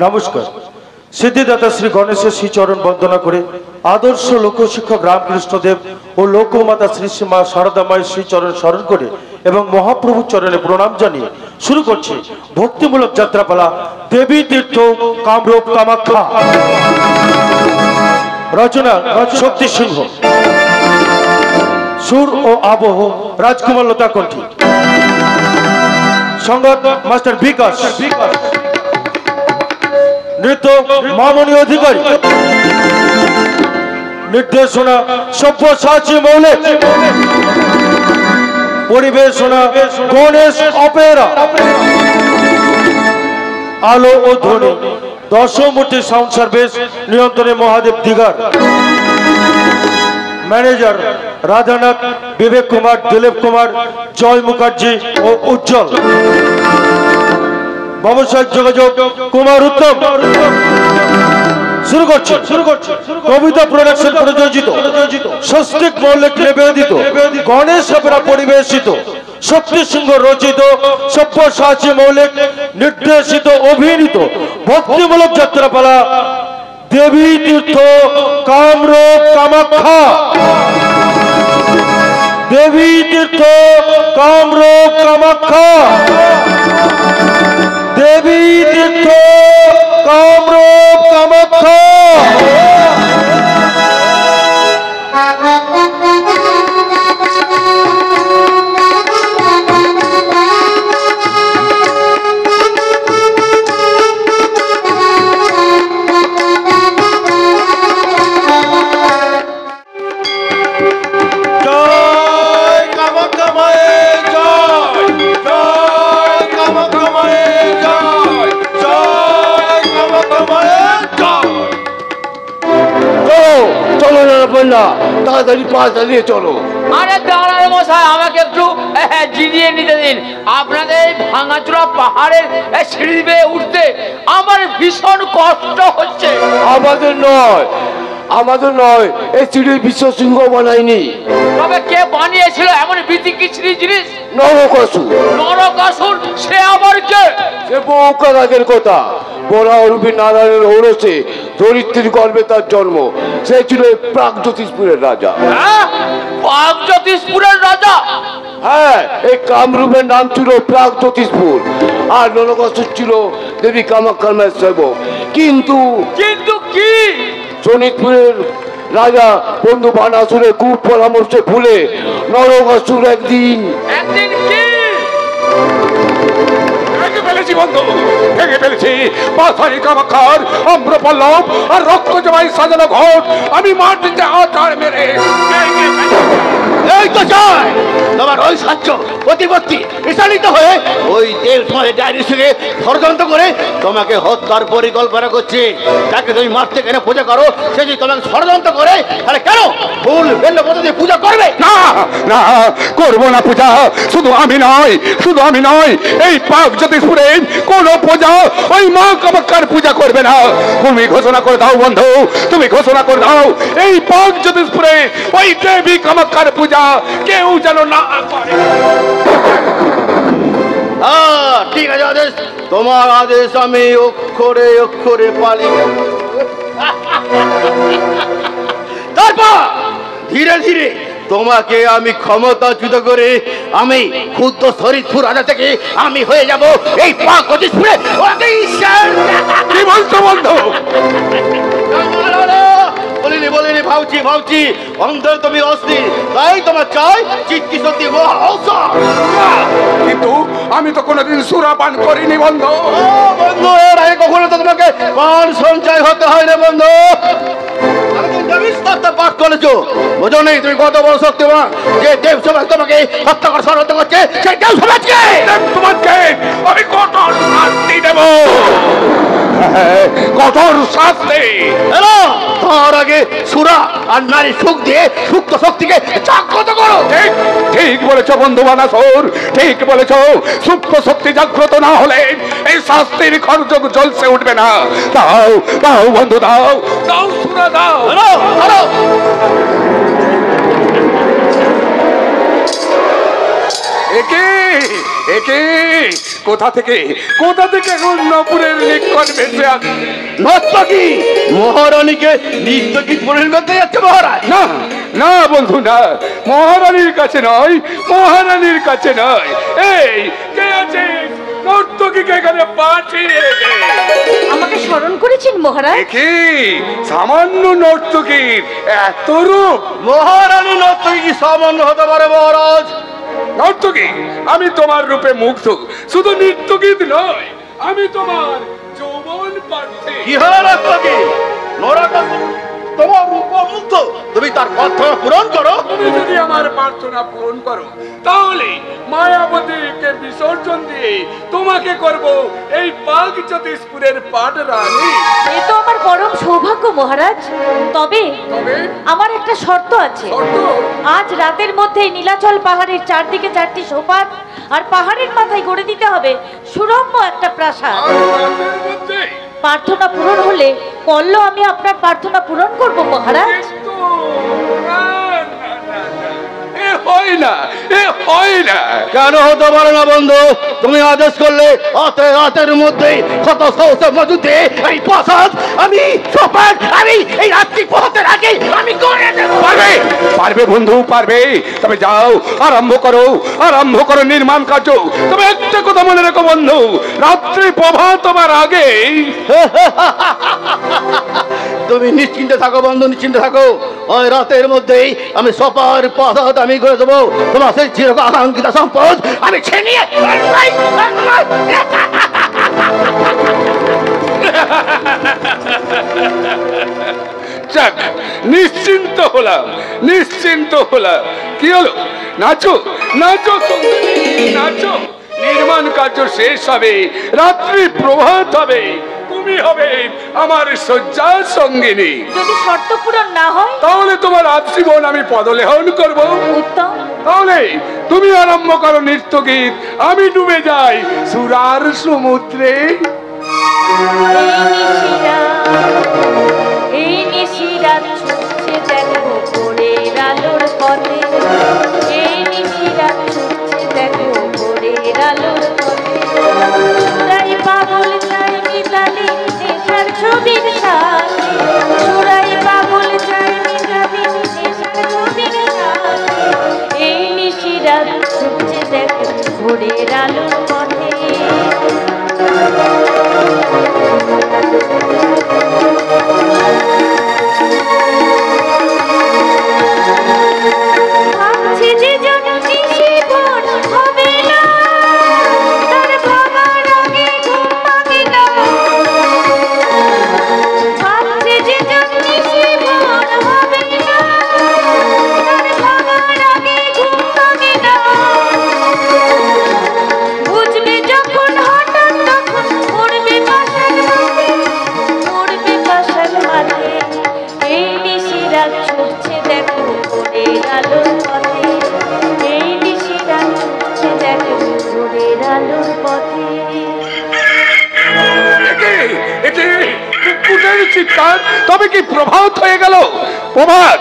নমস্কার। সিদ্ধিদাতা শ্রী গণেশের শ্রীচরণ বন্দনা করে আদর্শ লোকশিক্ষক রামকৃষ্ণদেব ও লোকমাতা শ্রী মা শারদামায়ের শ্রীচরণ স্মরণ করে এবং মহাপ্রভুর চরণে প্রণাম জানিয়ে শুরু করছে ভক্তিমূলক যাত্রাপালা দেবী তীর্থ কামরূপ কামাখ্যা। রচনা শক্তি সিংহ, সুর ও আবহ রাজকুমার লতা কণ্ঠী, সংগত মাস্টার বিকাশ, নৃত্য মামনি অধিকারী, নির্দেশনা সব্যসাচী মৌলিক, পরিবেশনা গণেশ অপেরা, আলো ও ধ্বনি দশমূর্তি সাউন্ড সার্ভিস নিয়ন্ত্রণে মহাদেব দিগার, ম্যানেজার রাধানাথ, বিবেক কুমার, দিলীপ কুমার, জয় মুখার্জি ও উজ্জ্বল, ব্যবসায়িক যোগাযোগ কুমার উত্তম। শুরু করছে কবিতা প্রোডাকশন প্রযোজিত স্বস্তিক মৌলিক নিবেদিত গণেশ অপেরা পরিবেশিত শক্তি সিংহ রচিত সব্যসাচী মৌলিক নির্দেশিত অভিনীত ভক্তিমূলক যাত্রাপালা দেবী তীর্থ কামরূপ কামাখ্যা। দেবী তীর্থ কামরূপ কামাখ্যা। দেবী তীর্থ কামরূপ কামাখ্যা। তাড়াতাড়ি পাশ চালিয়ে চলো। আরে দাঁড়ান মশাই, আমাকে একটু জিরিয়ে নিতে দিন। আপনাদের এই ভাঙাচোরা পাহাড়ের সিঁড়ি বেয়ে উঠতে আমার ভীষণ কষ্ট হচ্ছে। আমাদের নয়, এই সিঁড়ি বিশ্ব সিংহ বানায়নি। তবে কে বানিয়েছিল এমন বিচিকিচ্ছিরি জিনিস? নরকাসুর। সে আবার কে? সে বহুকাল আগের কথা। বড়া অরূপী নারায়ণের ঔরসে ধরিত্রীর গর্ভে তার জন্ম। সে ছিল প্রাগজ্যোতিষপুরের রাজা। প্রাগজ্যোতিষপুরের রাজা? হ্যাঁ, এই কামরূপের নাম ছিল প্রাগজ্যোতিষপুর। আর নরকাসুর ছিল দেবী কামাখ্যার মেয়ের সেবক। কিন্তু কি? শোনিতপুরের রাজা বন্ধু বানাসুরের কূপ পরামর্শে ভুলে নরকাসুর একদিন কি ভেঙে ফেলেছি পাথারি কামাখ্যার আম্রপল্লব আর রক্ত জমাই সাজানো ঘট। আমি মাটিতে আচার মেরে এই তো জয় তোমার ওই সাহায্য প্রতিপত্তি বিতাড়িত হয়ে ওই দেব সমাজের ডায়ের সঙ্গে ষড়যন্ত্র করে তোমাকে হত্যার পরিকল্পনা করছে। যাকে তুমি মারতে কেন পূজা করো, সে যদি তোমাকে ষড়যন্ত্র করে তাহলে কেন ফুল বেল্ল পদ্ধতি পূজা করবে? না না, করবো না পূজা। শুধু আমি নয়, এই প্রাগজ্যোতিষপুরে কোন পূজা ওই মা কামাখ্যার পূজা করবে না। তুমি ঘোষণা করে দাও বন্ধু, তুমি ঘোষণা করে দাও এই প্রাগজ্যোতিষপুরে ওই দেবী কামাখ্যার পূজা কেউ যেন না করে। ঠিক আছে, আদেশ। তোমার আদেশ আমি অক্ষরে অক্ষরে পালি। তারপর ধীরে ধীরে তোমাকে আমি ক্ষমতাচ্যুত করে আমি ক্ষুদ্র শরীরপুর রাজা থেকে আমি হয়ে যাব এই প্রাগজ্যোতিষপুরে। কি বলছো বন্ধু? বলিনি ভাবছি অন্তর তুমি অস্থির, তাই তোমার চাই চিত্তি সত্যি কিন্তু আমি তো কোনোদিন সুরা পান করিনি বন্ধু। বন্ধু, এর আগে কখনো তো তোমাকে পান সঞ্চয় হতে হয় না বন্ধু। পাঠ করেছো, বোঝো নেই তুমি কত বড় শক্তিমান। যে দেব সমাজ তোমাকে হত্যা করা ষড়যন্ত্র করছে, সেই দেব সমাজকে আমি কঠোর শাস্তি দেব। কঠোর শাস্তি। তার আগে সুরা আর নারী সুখ দিয়ে সুপ্ত শক্তিকে জাগ্রত করো। ঠিক বলেছ বন্ধু বানাসুর, ঠিক বলেছ। সুপ্ত শক্তি জাগ্রত না হলে এই শাস্তির খরচ জলসে উঠবে না। দাও দাও বন্ধু, দাও দাও সুরা দাও। একে কোথা থেকে এখন নপুরের নিকট ভেসে আসে? নর্তকী মহারানীকে নৃত্যগীত পরিবেশন করতে যাচ্ছে মহারাজ। না না বন্ধু না, মহারানীর কাছে নয়, মহারানীর কাছে নয়। এই কে আছে নর্তকীকে এখানে পাঠিয়ে দে। আমাকে স্মরণ করেছেন মহারাজ? কি সামান্য নর্তকীর এত রূপ? মহারানী নর্তকী কি সামান্য হতে পারে মহারাজ? নর্তকী, আমি তোমার রূপে মুগ্ধ। শুধু নৃত্যগীত নয়, আমি তোমার যৌবন প্রার্থী। কি হলো নর্তকী? নরাটা তোমার উপমুগ্ধ, তুমি তার প্রার্থনা পূরণ করো। তুমি যদি আমার প্রার্থনা পূরণ করো, তাহলে মায়াবতীকে বিসর্জন দিয়ে তোমাকে করব এই বাগজ্যোতিষপুরের পাট রানী। এ তো আমার পরম সৌভাগ্য মহারাজ। তবে তবে আমার একটা শর্ত আছে। শর্ত? আজ রাতের মধ্যে নীলাচল পাহাড়ের চারদিকে 4টি সোপান আর পাহাড়ের মাথায় গড়ে দিতে হবে সুরম্য একটা প্রাসাদ। আর রাতের মধ্যে প্রার্থনা পূরণ হলে বলল আমি আপনার প্রার্থনা পূরণ করব মহারাজ। কিন্তু না, না, না, না, এ হয় না, এ হয় না। কেন হতে পারে না বন্ধু? তুমি আদেশ করলে রাতের মধ্যে কত সহসে মজুতে এই প্রাসাদ আমি সোপান আমি এই রাত্রি পৌঁছাতে আগে আমি করে দেব। পারবে পারবে বন্ধু, পারবে। তবে যাও, আরম্ভ করো নির্মাণ কার্য। তবে একটা কথা মনে রেখো বন্ধু, রাত্রি প্রভাত তোমার আগে। তুমি নিশ্চিন্তে থাকো বন্ধু, নিশ্চিন্তে থাকো। ওই রাতের মধ্যেই আমি সোপার প্রাসাদ আমি করে দেবো। তোমার সেই চির আকাঙ্ক্ষিত সম্পদ আমি ছিনিয়ে যাক, নিশ্চিন্ত হলাম। কি হলো? নাচো নাচো নাচো। নির্মাণ কার্য শেষ হবে, রাত্রি প্রভাত হবে, তুমি হবে আমার শয্যার সঙ্গিনী। যদি শর্ত পূরণ না হয় তাহলে তোমার আজীবন আমি পদলেহন করব। উত্তম। তাহলে তুমি আরম্ভ করো নৃত্য গীত, আমি ডুবে যাই সুরার সমুদ্রে। এই নিশিরাত ছুটছে দেখো ভোরের আলোর পথে। এই নিশিরাত ছুটছে দেখো ভোরের আলোর পথে। চুরাই পাগল চাই মিতালি নেশার ছবির সাথে। চুরাই পাগল চাই মিতালি নেশার ছবির সাথে। এই নিশিরাত ছুটছে দেখো ভোরের আলোর পথে। ভাবছে যে জননী জীবন হবে না, তার ভাবার আগে ঘুম ভাঙে না। ভাবছে যে জননী জীবন হবে না, তার ভাবার আগে ঘুম ভাঙে না। বুঝবে যখন হঠাৎ তখন পড়বে পাশার মাঠে, পড়বে পাশার মাঠে। এই নিশিরাত ছুটছে দেখো ভোরের আলোর পথে। এই নিশিরাত ছুটছে দেখো ভোরের আলোর পথে। কুকুরের চিৎকার, তবে কি প্রভাত হয়ে গেল? প্রভাত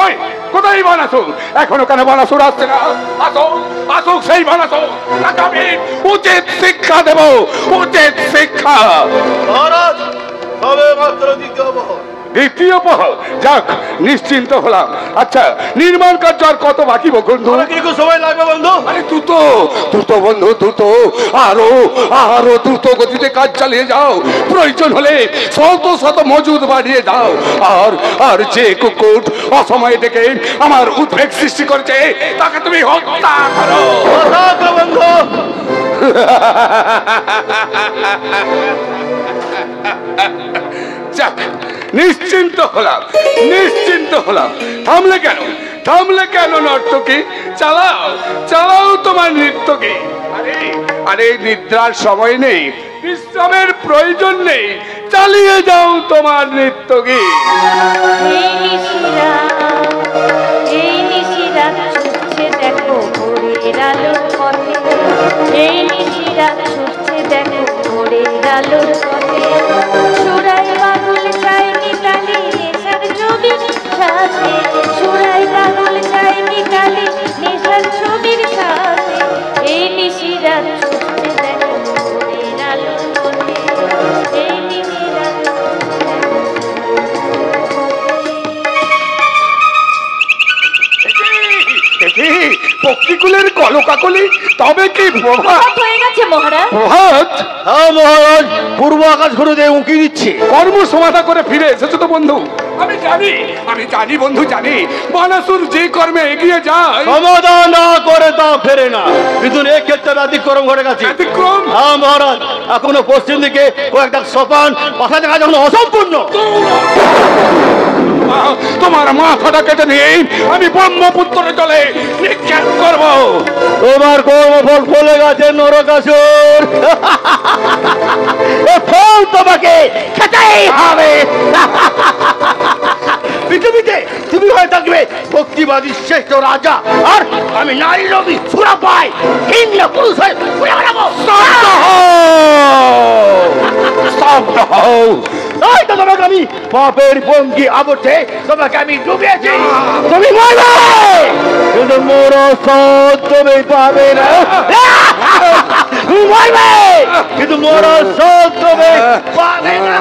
ওই কোথায় বানাসুর? এখনো কেন বানাসুর আসছে না? আসুক সেই বানাসুর, আমি উচিত শিক্ষা দেব, উচিত শিক্ষা। মহারাজ তবে মাত্র দ্বিতীয় প্রহর, যাক নিশ্চিন্ত হলাম। আচ্ছা, নির্মাণ কার্য আর কত বাকি বন্ধু? কিছু সময় লাগবে বন্ধু। আরে দ্রুত বন্ধু, দ্রুত, আরো দ্রুত গতিতে কাজ চালিয়ে যাও। প্রয়োজন হলে শত মজুদ বাড়িয়ে দাও। আর যে কুকুর অসময়ে ডেকে আমার উদ্বেগ সৃষ্টি করেছে তাকে তুমি হত্যা করো বন্ধু। যাক, নিশ্চিন্ত হলাম। থামলে কেন নর্তকী? চালাও তোমার নৃত্যকে। আরে নিদ্রার সময় নেই, বিশ্রামের প্রয়োজন নেই, চালিয়ে যাও তোমার নৃত্যকে। এই নিশিরাত ছুটছে দেখো ভোরের আলোর পথে। এই নিশিরাত ছুটছে দেখো ভোরের আলোর পথে। সুরাই পাগল চাই মিতালি নেশার ছবির সাথে। সুরাই পাগল চাই মিতালি নেশার ছবির সাথে। এই কাকলি, তবে কি প্রভাত হয়ে গেছে মহারাজ। প্রভাত? হ্যাঁ মহারাজ, পূর্ব আকাশ ঘুরে উঁকি দিচ্ছে। কর্ম সমাধা করে ফিরে এসেছো তো বন্ধু? আমি জানি বন্ধু, জানি বানাসুর যে কর্মে এগিয়ে যায় সমাধান না করে তা ফেরে না, কিন্তু এক্ষেত্রে ব্যতিক্রম ঘটে গেছে। ব্যতিক্রম? হ্যাঁ মহারাজ, এখনো পশ্চিম দিকে কয়েকটা সোপান পাশা দেখা যখন অসম্পূর্ণ। তোমার মাথাটা কেটে নিয়ে আমি ব্রহ্মপুত্রের জলে নিক্ষেপ করবো। তোমার কর্মফল ফলে গেছে নরকাসুর। এ ফল তোমাকে খেতেই হবে। পৃথিবীতে তুমি হয়ে থাকবে ভক্তিবাদী শ্রেষ্ঠ রাজা, আর আমি নারী রবি সুরা পাই ভিন্ন পুরুষ হয়ে ঘুরে বেড়াবো। তাই তো তোমাকে আমি পাপের পঙ্গি আবর্তে তোমাকে আমি ডুবিয়েছি। তুমি মরবে, কিন্তু মোর শোধ তুমি পাবে না। তুমি মরবে, কিন্তু মোর শোধ তুমি পাবে না।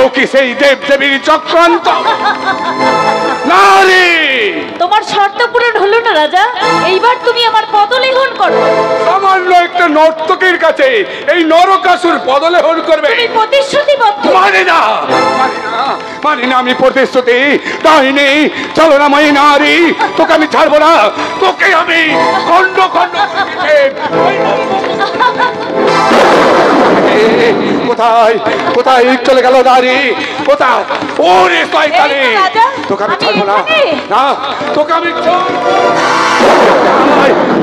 ও কি সেই দেব দেবীর চক্রান্ত? নারী, তোমার শর্ত পূরণ হলো না রাজা, এইবার তুমি আমার পদলেহন করো। সামান্য একটা নর্তকীর কাছে এই নরকাসুর পদলেহন করবে? তুমি প্রতিশ্রুতিবদ্ধ। মানি না আমি প্রতিশ্রুতি দাইনি। চলো না মাই নারী, তোকে আমি ছাড়বো না, তোকে আমি খন্ড খন্ড কোথায় কোথায় চলে গেল নারী? কোথায়? ওরে শয়তানি, তোকে আমি ছাড়বো না, না তোকে আমি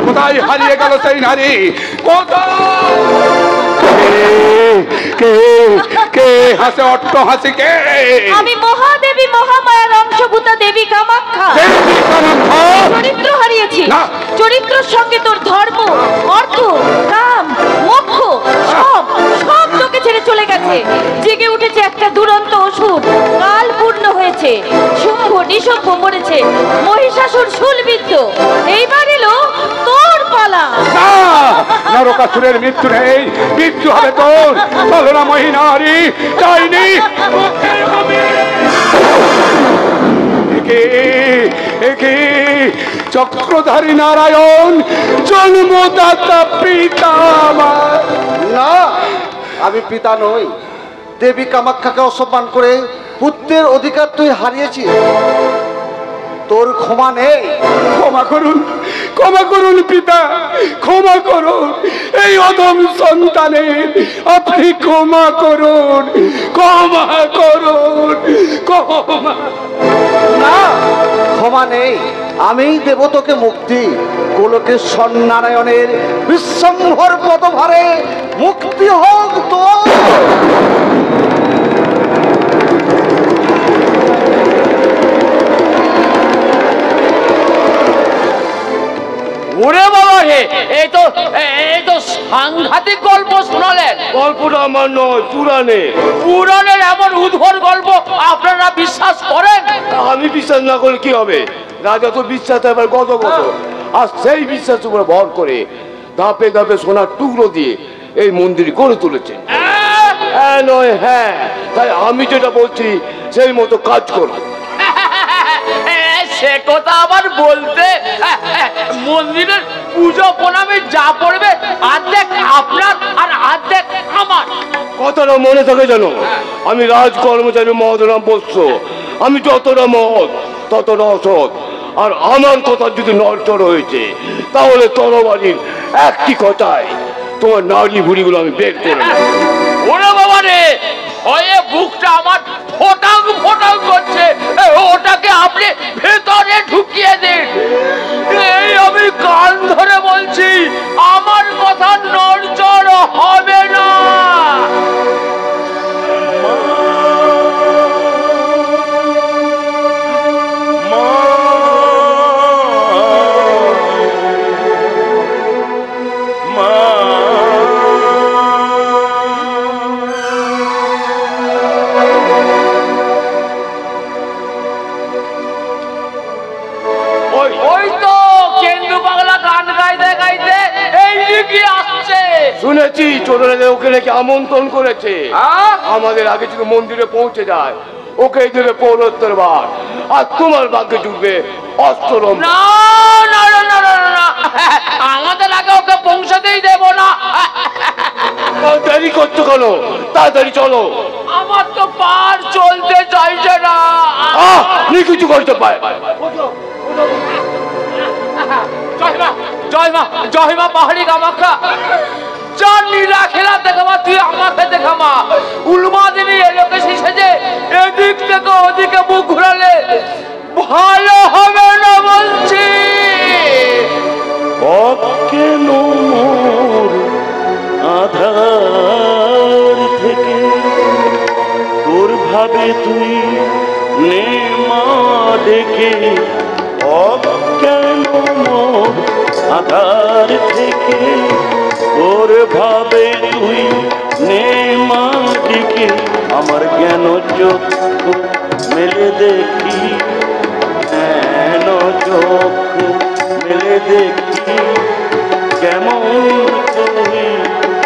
কোথায় হারিয়ে গেল সেই নারী? কে কে হাসে অট্ট হাসি? কে? আমি মহাদেবী মহামায়ার অংশভূতা দেবী কামাখ্যা। চরিত্র হারিয়েছি, চরিত্রের সঙ্গে তোর ধর্ম, অর্থ, কাম, মোক্ষ সব সব তোকে ছেড়ে চলে গেছে। জেগে উঠেছে একটা দুরন্ত অসুর, কাল পূর্ণ হয়েছে। শুম্ভ নিশুম্ভ মরেছে, মহিষাসুর শূলবিদ্ধ। এইবার এলো তোর পালা। নরকাসুরের মৃত্যু নেই, মৃত্যু হবে তোর। চলো না মহিনারী, চাইনি। চক্রধারী নারায়ণ, জন্মদাতা পিতা আমার। না, আমি পিতা নই। দেবী কামাখ্যাকে অসম্মান করে পুত্রের অধিকার তুই হারিয়েছিস, তোর ক্ষমা নেই। ক্ষমা করুন, ক্ষমা করুন পিতা, ক্ষমা করুন এই অধম সন্তানের, আপনি ক্ষমা করুন, ক্ষমা করুন, ক্ষমা। না, ক্ষমা নেই। আমি দেব তোকে মুক্তি। গোলকেশ্বর নারায়ণের বিশ্বম্ভর পদভারে মুক্তি হোক তোর। ওরে বাবা হে, এই তো সাংঘাতিক গল্প শোনালেন। গল্পটা আমার নয়, পুরাণে। পুরাণের এমন উদ্ভট গল্প আপনারা বিশ্বাস করেন? আমি বিশ্বাস না করলে কি হবে? রাজা তো বিশ্বাস এবার গত আর সেই বিশ্বাসের উপরে ভর করে ধাপে ধাপে সোনার টুকরো দিয়ে এই মন্দির গড়ে তুলেছেন। হ্যাঁ নয় হ্যাঁ, তাই আমি যেটা বলছি সেই মতো কাজ করো। সে কথা আবার বলতে, মন্দিরের পুজো প্রণামে যা পড়বে অর্ধেক আপনার আর অর্ধেক আমার। কথাটা মনে থাকে জানো, আমি রাজ কর্মচারী মহোদরাম বৎস। আমি যতটা মহৎ ততটা অসৎ, আর আমার কথা যদি নড়চড় হয়েছে তাহলে তরবারির একটি কথায় তোমার নাড়ি ভুড়িগুলো আমি বের করে নেব। ওরে বাবা রে, ভয়ে বুকটা আমার ফোটাং ফোটাং করছে। ওটাকে আপনি ভেতরে ঢুকিয়ে দিন। এই আমি কান ধরে বলছি, আমার কথা নড়চড় হবে না। চোরেরা ওকে নাকি আমন্ত্রণ করেছে আমাদের আগে যদি মন্দিরে পৌঁছে যায় ওকে দেবে পৌরোত্তর বার আর তোমার ভাগ্যে জুটবে অস্ত্ররম। না না না না না না, আমাদের আগে ওকে পৌঁছাতেই দেব না। দেরি করছো কেন? তাড়াতাড়ি চলো। আমার তো পার চলতে চাইছে না। নি কিছু করতে পারে। জয় মা জয় মা জয় মা পাহাড়ি কামাখ্যা, যার নীলা খেলা দেখামা তুই আমাকে দেখামা। উলমা দেবী এলোকে সেজে এদিক থেকে ওদিকে মুখ ঘুরালে ভালো হবে না বলছি। কেন মোর আধার থেকে তোর ভাবে তুই নে মা ডেকে, কেন মোর আধার থেকে তোর ভাবে তুই নে মা ডেকে। আমার জ্ঞান চক্ষু মেলে দেখি, জ্ঞান চক্ষু মেলে দেখি কেমন তুই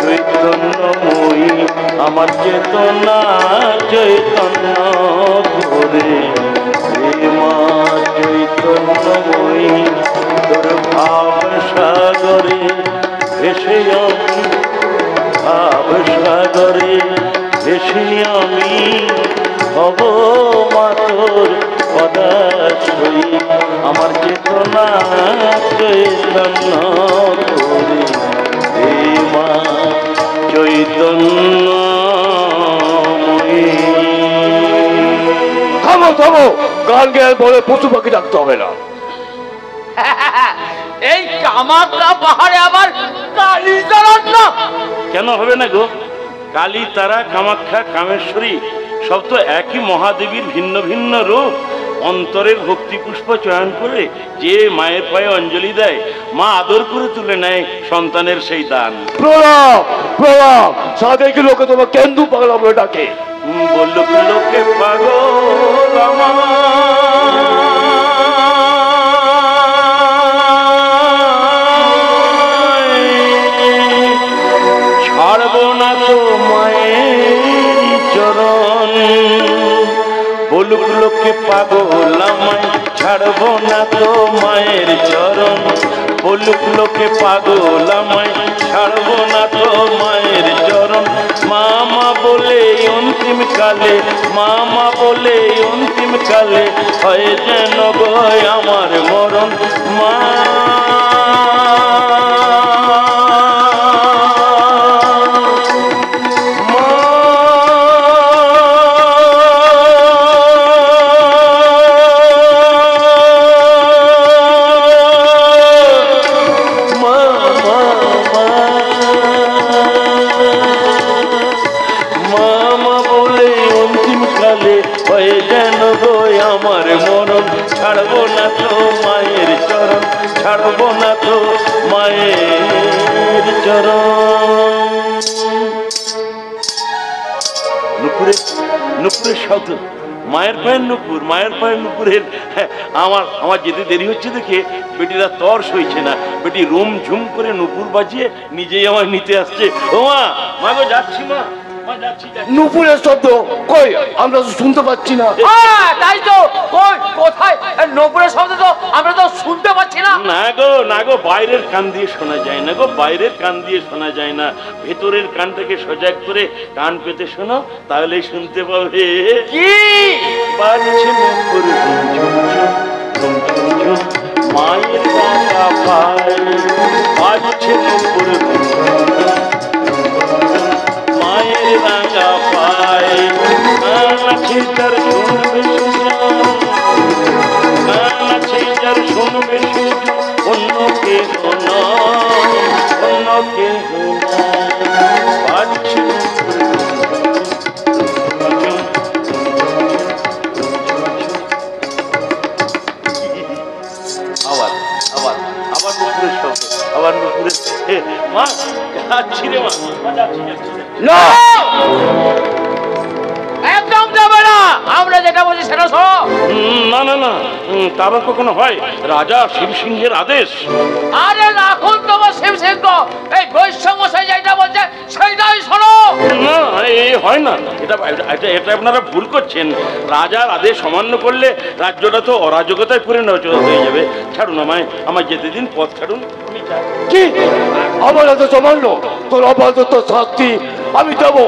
চৈতন্যময়ী। আমার চেতনা চৈতন্য করে মা চৈতন্যময়ী, তোর ভাব সাগরে ভেসে আমি, ভাব সাগরে ভেসে আমি হব মা তোর পদাশ্রয়ী। আমার চেতনা চৈতন্য করে মা চৈতন্যময়ী। থামো থামো, গান গেয়ে বলে পশু পাখি ডাকতে হবে না। এই কামাখ্যা পাহাড়ে আবার কালী চরণ না? কেন হবে না গো? কালী, তারা, কামাখ্যা, কামেশ্বরী সব তো একই মহাদেবীর ভিন্ন ভিন্ন রূপ। অন্তরের ভক্তি পুষ্প চয়ন করে যে মায়ের পায়ে অঞ্জলি দেয়, মা আদর করে তুলে নেয় সন্তানের সেই দান। প্রণাম প্রণাম। সাদেকি লোকে তোমার কেন্দু পাগলা বলে ডাকে। বললো লোকে পাগল আমার, ছাড়বো না তো মায়ের চরণ। বলুক লোকে পাগল আমায়, ছাড়বো না তো মায়ের চরণ। বলুক লোকে পাগল আমায়, ছাড়বো না তো মায়ের চরণ। মামা বলে অন্তিম কালে, মামা বলে অন্তিম কালে হয় যেন গো আমার মরণ। মা ছাড়বো না তো মায়ের চরণ, ছাড়বো না তো মায়ের চরণ। নুপুরের নুপুরের শব্দ, মায়ের পায়ের নুপুর, মায়ের পায়ের নুপুরের। আমার যেতে দেরি হচ্ছে দেখে বেটিরা তর সইছে না। বেটি রুম ঝুম করে নুপুর বাজিয়ে নিজেই আমার নিতে আসছে। ও মা, মা গো যাচ্ছি মা। নুপুরের শব্দ কই? আমরা তো শুনতে পাচ্ছি না। তাই তো, কই কোথায় নুপুরের শব্দ তো আমরা তো শুনতে পাচ্ছি না। না গো না গো, বাইরের কান দিয়ে শোনা যায় না গো, বাইরের কান দিয়ে শোনা যায় না। ভেতরের কানটাকে সজাগ করে কান পেতে শোনো, তাহলেই শুনতে পাবে। কি বাজছে নুপুর ঝুম ঝুম ঝুম ঝুম ঝুম, মায়ের রাঙা পায়ে বাজছে নুপুর ঝুম ঝুম ঝুম, মায়ের রাঙা পায়ে। গান আছে যার শুনবে সুজন, গান আছে যার শুনবে সুজন, অন্য কেহ নয়, অন্য কেহ নয়। বাজছে নুপুর আবার আবার আবার নুপুরের শব্দ, আবার নুপুরের। মা যাচ্ছি রে মা, যাচ্ছি যাচ্ছি। একদম যাবে না। আমরা যেটা বলছি সেটা শোনো। না না না, তা আবার কখনো হয়? রাজা শিবসিংহের আদেশ। আরে রাখুন তোমার শিবসিংহ, এই বৈশ্যমশাই যেটা বলছে সেইটাই শোনো। না, এই হয় না, এটা এটা আপনারা ভুল করছেন। রাজার আদেশ অমান্য করলে রাজ্যটা তো অরাজকতায় পরিণত হয়ে যাবে। ছাড়ুন আমায়, আমার যেতে দিন, পথ ছাড়ুন, আমি যাই। কি আমার এত সামান্য? তোর অবাধত শাস্তি আমি দেবো।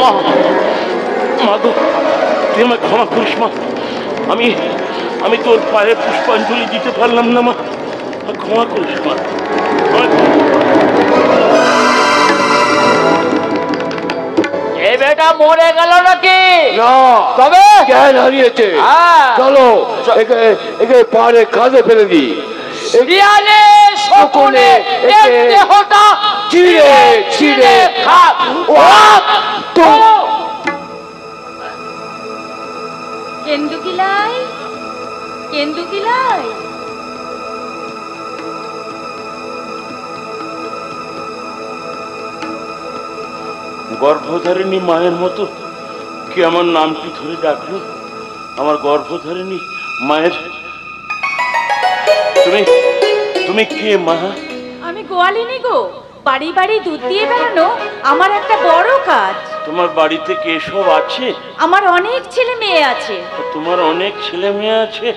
মা, মা গো, তুই আমায় ক্ষমা করিস মা। আমি তোর পায়ে পুষ্পাঞ্জলি দিতে পারলাম না মা, ক্ষমা করিস মা। এই বেটা মরে গেল নাকি? না, তবে জ্ঞান হারিয়েছে। চলো একে পাহাড়ে কাঁধে ফেলে দিই। শিয়ালে শকুনে এর দেহটা ছিঁড়ে ছিঁড়ে খাক। কেন্দুকিলাই, কেন্দুকিলাই। গর্ভধারিণী মায়ের মতো কি আমার নামটি ধরে ডাকলো? আমার গর্ভধারিণী মায়ের, তুমি কে মা? আমি গোয়ালিনী গো। বাড়ি বাড়ি দুধ দিয়ে বেড়ানো আমার একটা বড় কাজ। তোমার বাড়িতে কে সব আছে? আমার অনেক ছেলে মেয়ে আছে। তোমার অনেক ছেলে মেয়ে আছে,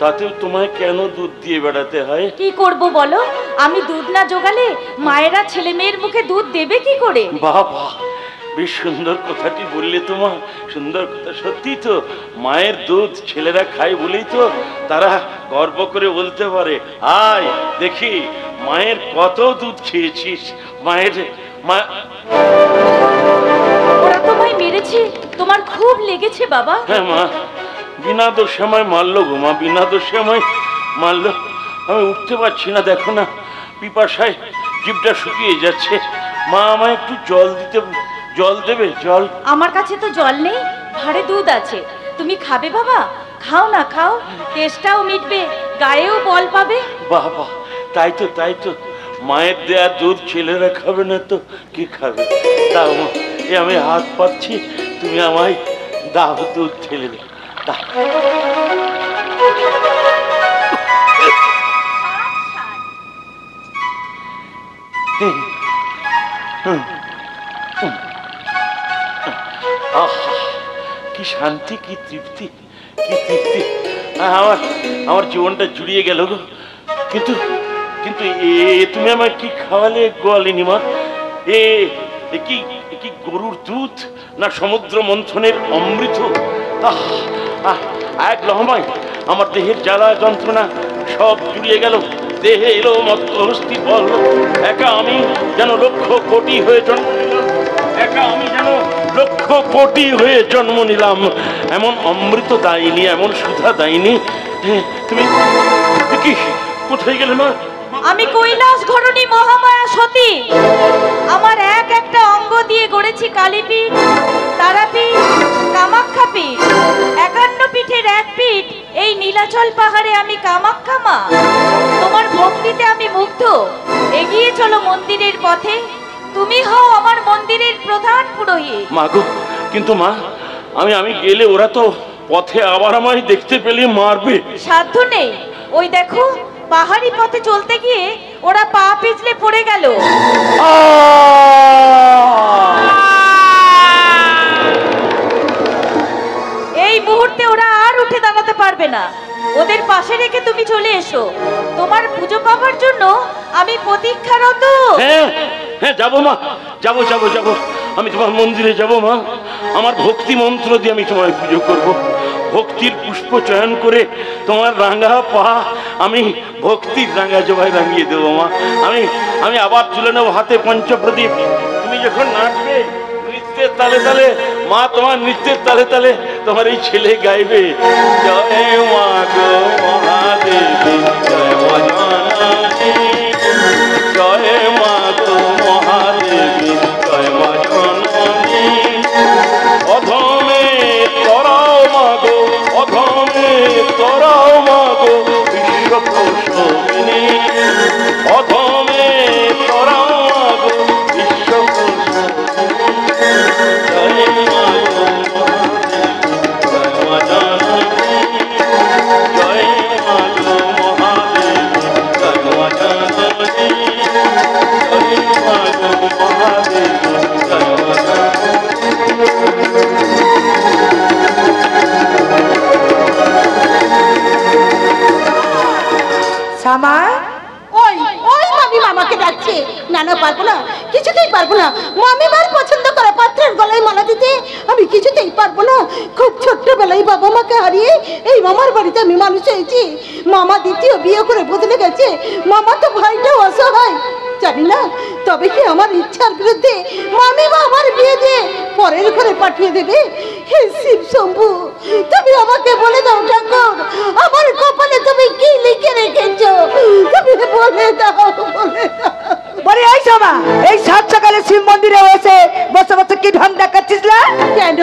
তাতেও তোমায় কেন দুধ দিয়ে বেড়াতে হয়? কি করব বলো? আমি দুধ না জোগালে মায়েরা ছেলে মেয়ের মুখে দুধ দেবে কি করে? বাবা, বেশ সুন্দর কথাটি বললে তোমা, সুন্দর কথা। সত্যি তো, মায়ের দুধ ছেলেরা খায় বলেই তো তারা গর্ব করে বলতে পারে, আয় দেখি মায়ের কত দুধ খেয়েছিস। মায়ের মা ওরা তোমায় মেরেছে, তোমার খুব লেগেছে বাবা? হ্যাঁ মা, বিনা দোষে আমায় মারলো গো মা, বিনা দোষে আমায় মারলো। আমি উঠতে পারছি না, দেখো না, পিপাসায় জিভটা শুকিয়ে যাচ্ছে। মা আমায় একটু জল দেবে? জল? আমার কাছে তো জল নেই, ভাঁড়ে দুধ আছে। তুমি খাবে বাবা? খাও না, খাও, তেষ্টাও মিটবে, গায়েও বল পাবে। বাবা, তাই তো মায়ের দেয়া দুধ ছেলেরা খাবে না তো কি খাবে? তাও এ আমি হাত পাচ্ছি, তুমি আমায় দাও দুধ ছেলে দাও। কি শান্তি, কি তৃপ্তি, কি তৃপ্তি! আমার জীবনটা জুড়িয়ে গেল গো। কিন্তু কিন্তু তুমি আমায় কি খাওয়ালে গোয়ালিনী মা? কি গরুর দুধ না সমুদ্র মন্থনের অমৃত? এক লহমায় আমার দেহের জ্বালা যন্ত্রণা সব জুড়িয়ে গেল। দেহে এলো মত্তহস্তি বল। একা আমি যেন লক্ষ কোটি হয়ে জন্ম নিলাম, একা আমি যেন লক্ষ কোটি হয়ে জন্ম নিলাম। এমন অমৃত দায়নি, এমন সুধা দায়নি। তুমি কি কোথায় গেলে মা? আমি কৈলাস ঘরণী মহামায়া সতী। আমার একটা অঙ্গ দিয়ে গড়েছি কালীপীঠ, তারাপীঠ, কামাখ্যাপীঠ। 51 পীঠের এক পীঠ এই নীলাচল পাহাড়ে আমি কামাখ্যা মা। তোমার ভক্তিতে আমি মুগ্ধ। এগিয়ে চলো মন্দিরের পথে, তুমি হও আমার মন্দিরের প্রধান পুরোহিত। মা গো, কিন্তু মা, আমি গেলে ওরা তো পথে আবার আমায় দেখতে পেলে মারবে। সাধ্য নেই, ওই দেখো পাহাড়ি পথে চলতে গিয়ে ওরা পা পিছলে পড়ে গেল। এই মুহূর্তে ওরা আর উঠে দাঁড়াতে পারবে না। ওদের পাশে রেখে তুমি চলে এসো। তোমার পুজো পাবার জন্য আমি প্রতীক্ষারত। হ্যাঁ হ্যাঁ, যাবো মা, যাবো। আমি তোমার মন্দিরে যাবো মা। আমার ভক্তি মন্ত্র দিয়ে আমি তোমায় পুজো করব। ভক্তির পুষ্প চয়ন করে তোমার রাঙা পা আমি ভক্তির রাঙা জবায় রাঙিয়ে দেবো মা। আমি আবার তুলে নেবো হাতে পঞ্চপ্রদীপ। তুমি যখন নাচবে নৃত্যের তালে তালে মা, তোমার নৃত্যের তালে তালে তোমার এই ছেলে গাইবে, জয় মা গো মহাদেবী, জয় মা জননী, জয় মা গো মহাদেবী, জয় মা জননী, অধমে তরাও মা ডাকছে। না না, পারবো না, কিছুতেই পারবো না। মামিমার পছন্দ করা পাত্রের গলায় মালা দিতে আমি কিছুতেই পারবো না। খুব ছোট্টবেলায় বাবা মাকে হারিয়ে এই মামার বাড়িতে আমি মানুষ হয়েছি। মামা দ্বিতীয় বিয়ে করে বদলে গেছে। মামা তো ভাইটাও অসহায়, জানি না। তবে কি আমার ইচ্ছার বিরুদ্ধে মামিমা আমার বিয়ে দিয়ে পরের ঘরে পাঠিয়ে দেবে? হে শিব শম্ভু, তুমি আমাকে বলে দাও ঠাকুর, আমার কপালে তুমি কি লিখে রেখেছো? তুমি বলে দাও, বলে দাও। বলে এই সমা, এই সাত সকালে শিব মন্দিরে এসে বসে বসে কি ঢং দেখাচ্ছিস না? কেন?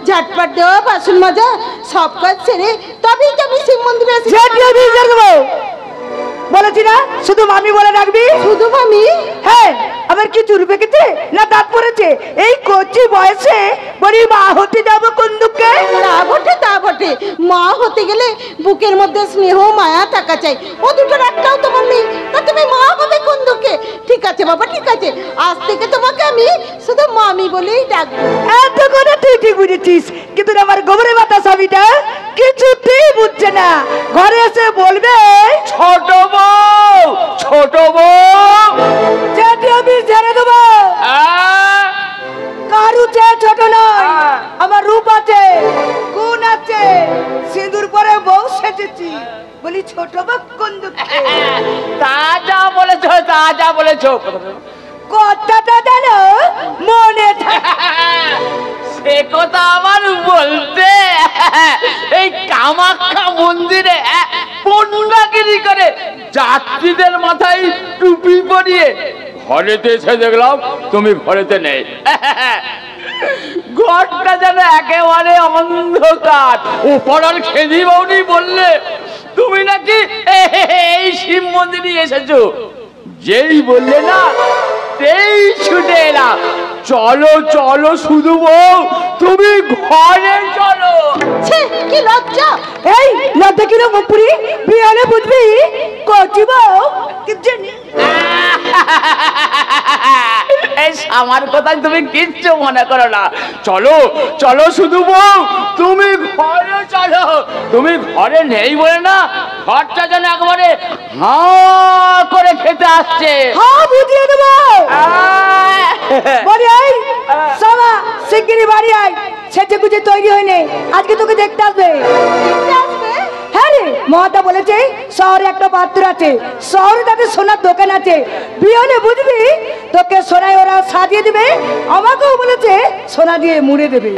ঝটপট দেওয়া, বাসন মাজা, সব কাজ ছেড়ে তবেই তো আমি শিব মন্দিরে এসেছি। বলেছি না শুধু মামি বলে ডাকবি? শুধু মামি? হ্যাঁ, আবার কি চুল পেকেছে না দাঁত পড়েছে? এই কচি বয়সে বলি মা হতে যাবো কোন দুঃখে? তা বটে, তা বটে। মা হতে গেলে বুকের মধ্যে স্নেহ মায়া থাকা চাই। ও দুটোর একটাও তোমার নেই, তা তুমি মা হবে কোন দুঃখে? ঠিক আছে বাবা, ঠিক আছে, আজ থেকে তোমাকে আমি শুধু মামি বলেই ডাকবো। এত করে তুই ঠিক বুঝেছিস, কিন্তু আমার গোবরে মাথা স্বামীটা কিছুতেই বুঝছে না। ঘরে এসে বলবে ছোট বউ, ছোট বউ, যেটি আমি ছেড়ে দেবো। কারু চেয়ে ছোট নয়, আমার রূপ আছে, গুণ আছে, সিঁদুর পরে বউ সেজেছি। বলি ছোট বউ কোন দুঃখে? তা যা বলেছ, তা যা বলেছ, কথাটা জানো মনে থাকে। সে কথা আমার বলতে এই কামাখ্যা মন্দিরে পুণ্যাগিরি করে যাত্রীদের মাথায় টুপি পরিয়ে ঘরেতে এসে দেখলাম তুমি ঘরেতে নেই। ঘরটা যেন একেবারে অন্ধকার। ও পড়ার খেদি বউনি বললে তুমি নাকি এই শিব মন্দিরে এসেছো। যেই বললে না সেই ছুটে এলাম। চলো চলো শুধু বউ, তুমি ঘরে চলো। কি লজ্জা! এই লজ্জা কিলো মুপুরি বিয়ালে বুঝবি কচি বউ কি জানি। এই আমার কথা তুমি কিচ্ছু মনে করো না। চলো চলো শুধু বউ, তুমি ঘরে চলো। তুমি ঘরে নেই বলে না ঘরটা যেন একবারে হাঁ করে খেতে আসছে। হ্যাঁ বুঝিয়ে দেবো। বলি এই সামা শিগগিরই বাড়ি আয়, সেজে গুজে তৈরি হয়নি, আজকে তোকে দেখতে আসবে। হ্যাঁ রে, মহাতা বলেছে শহরে একটা পাত্র আছে, শহরে তাদের সোনার দোকান আছে, বিয়ে হলে বুঝবি তোকে সোনায় ওরা সাজিয়ে দেবে, আমাকেও বলেছে সোনা দিয়ে মুড়ে দেবে।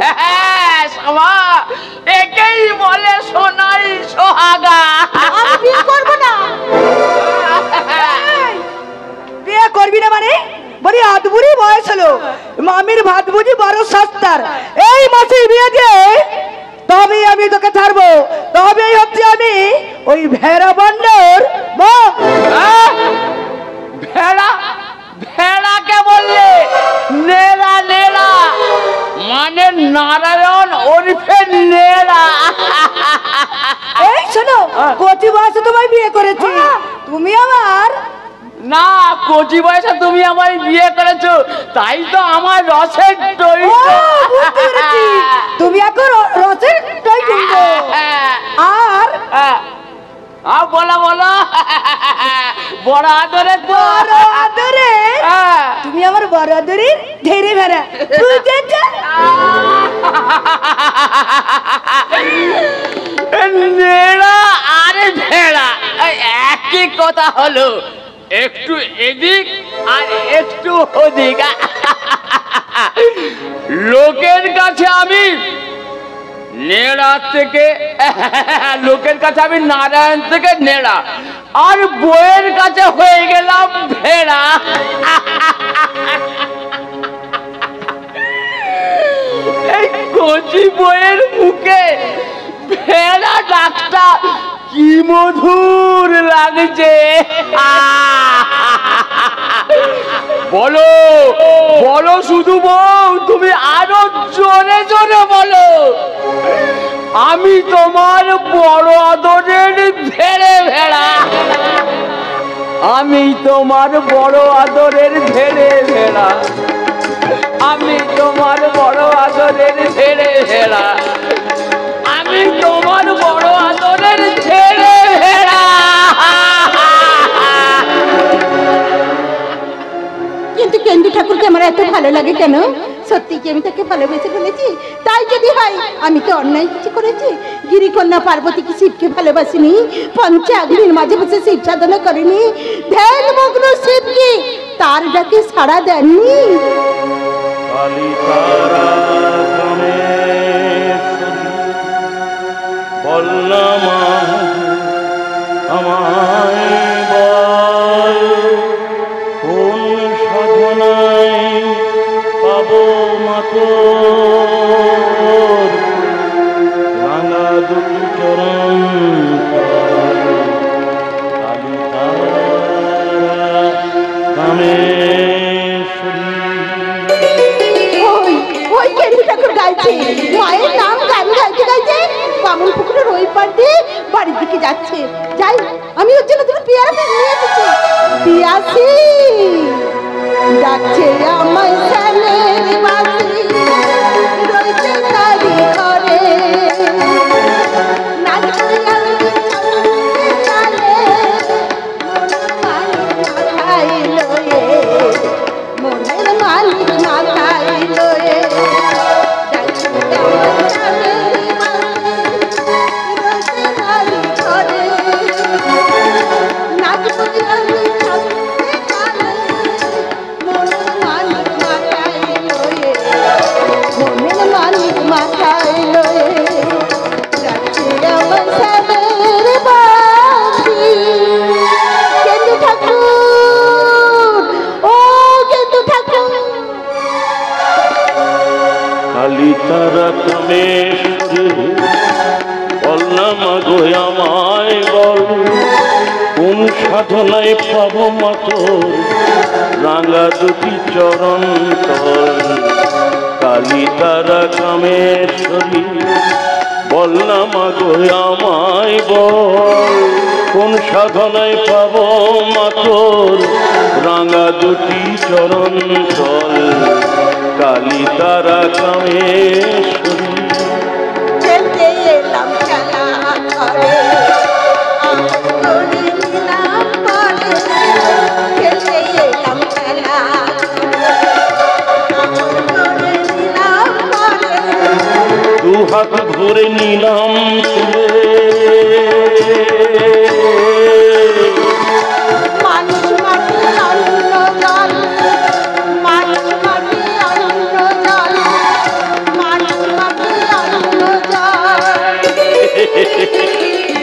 একেই বলে সোনাই সোহাগা। আমি বিয়ে করবো না। বিয়ে করবি না মানে? বলি আধ বুড়ি বয়স হলো, মামির ভাত বুঝি বড় সস্তার। এই মাসে বিয়ে দিয়ে তবে আমি তোকে ছাড়বো, তবেই হচ্ছে আমি ওই ভেড়া বন্ডর ভেড়া। ভেড়াকে বললে নেড়া নেড়া মানে নারায়ণ ওরফে নেড়া। এই শোনো, কচি বয়সে তোমায় বিয়ে করেছি, তুমি আমার না কচি বয়সে তুমি আমায় বিয়ে করেছো, তাই তো আমার রসের দই। তুমি এখন রসের দই কিনবো। আর বলো বলো, বড় আদরে, বড় আদরে তুমি আমার বড় আদরে ধেরে ভেড়া বুঝেছো? নেড়া আর ভেড়া একই কথা হলো, একটু এদিক আর একটু ওদিক। লোকের কাছে আমি নেড়া থেকে, লোকের কাছে আমি নারায়ণ থেকে নেড়া, আর বইয়ের কাছে হয়ে গেলাম ভেড়া। এই কচি বইয়ের মুখে ভেড়া ডাকটা কি মধুর লাগছে। বলো বলো শুধু বউ, তুমি আরো জোরে জোরে বলো। আমি তোমার বড় আদরের ভেড়ে ভেড়া, আমি তোমার বড় আদরের ভেড়ে ভেড়া, আমি তোমার বড় আদরের ভেড়ে ভেড়া, আমি তোমার বড় আদরের ভেড়ে ভেড়া। যে আমার এত ভালো লাগে কেন? সত্যি কি আমি তাকে ভালোবেসে ফেলেছি? তাই যদি হয় আমি কি অন্যায় কিছু করেছি? গিরিকন্যা পার্বতী কি শিবকে ভালোবাসিনি? পঞ্চাগ্নির মাঝে বসে শিব সাধনা করেনি? ধ্যান মগ্ন শিব কি তার ডাকে সাড়া দেননি? কোন সাধনায় পাবো মাতো রাঙা দুটি চরণ মায়ের নাম গান গাইতে গাইতে বামুন পুকুরের ওই পার দিয়ে বাড়ির দিকে যাচ্ছে। যাই, আমি ওর জন্য দুটো পেয়ারা নিয়ে এসেছি। পিয়াসি ডাকছে আমায় সালের বাসি, রয়েছে তারি ঘরে নাচতে আমি চলে মাথায় লয়ে, মনের মালিক মাথায় লয়ে তারা কামেশ্বরী বললাম গো আমায় বল, কোন সাধনায় পাবো মাতো রাঙা দুটি চরণ তল। কালী তারা কামেশ্বরী বললাম গো আমায় বল, কোন সাধনায় পাবো মাতো রাঙা দুটি চরণ তল। কালী তারা কামেশ্বরী খেলতে এলাম খেলা করে, নিলাম পরে খেলতে এলাম খেলা নিলাম পরে, দু হাত ভরে নিলাম তুলে মানুষ মাটি অন্য জল, মানুষ মাটি অন্য জল, মানুষ মাটি অন্য জল।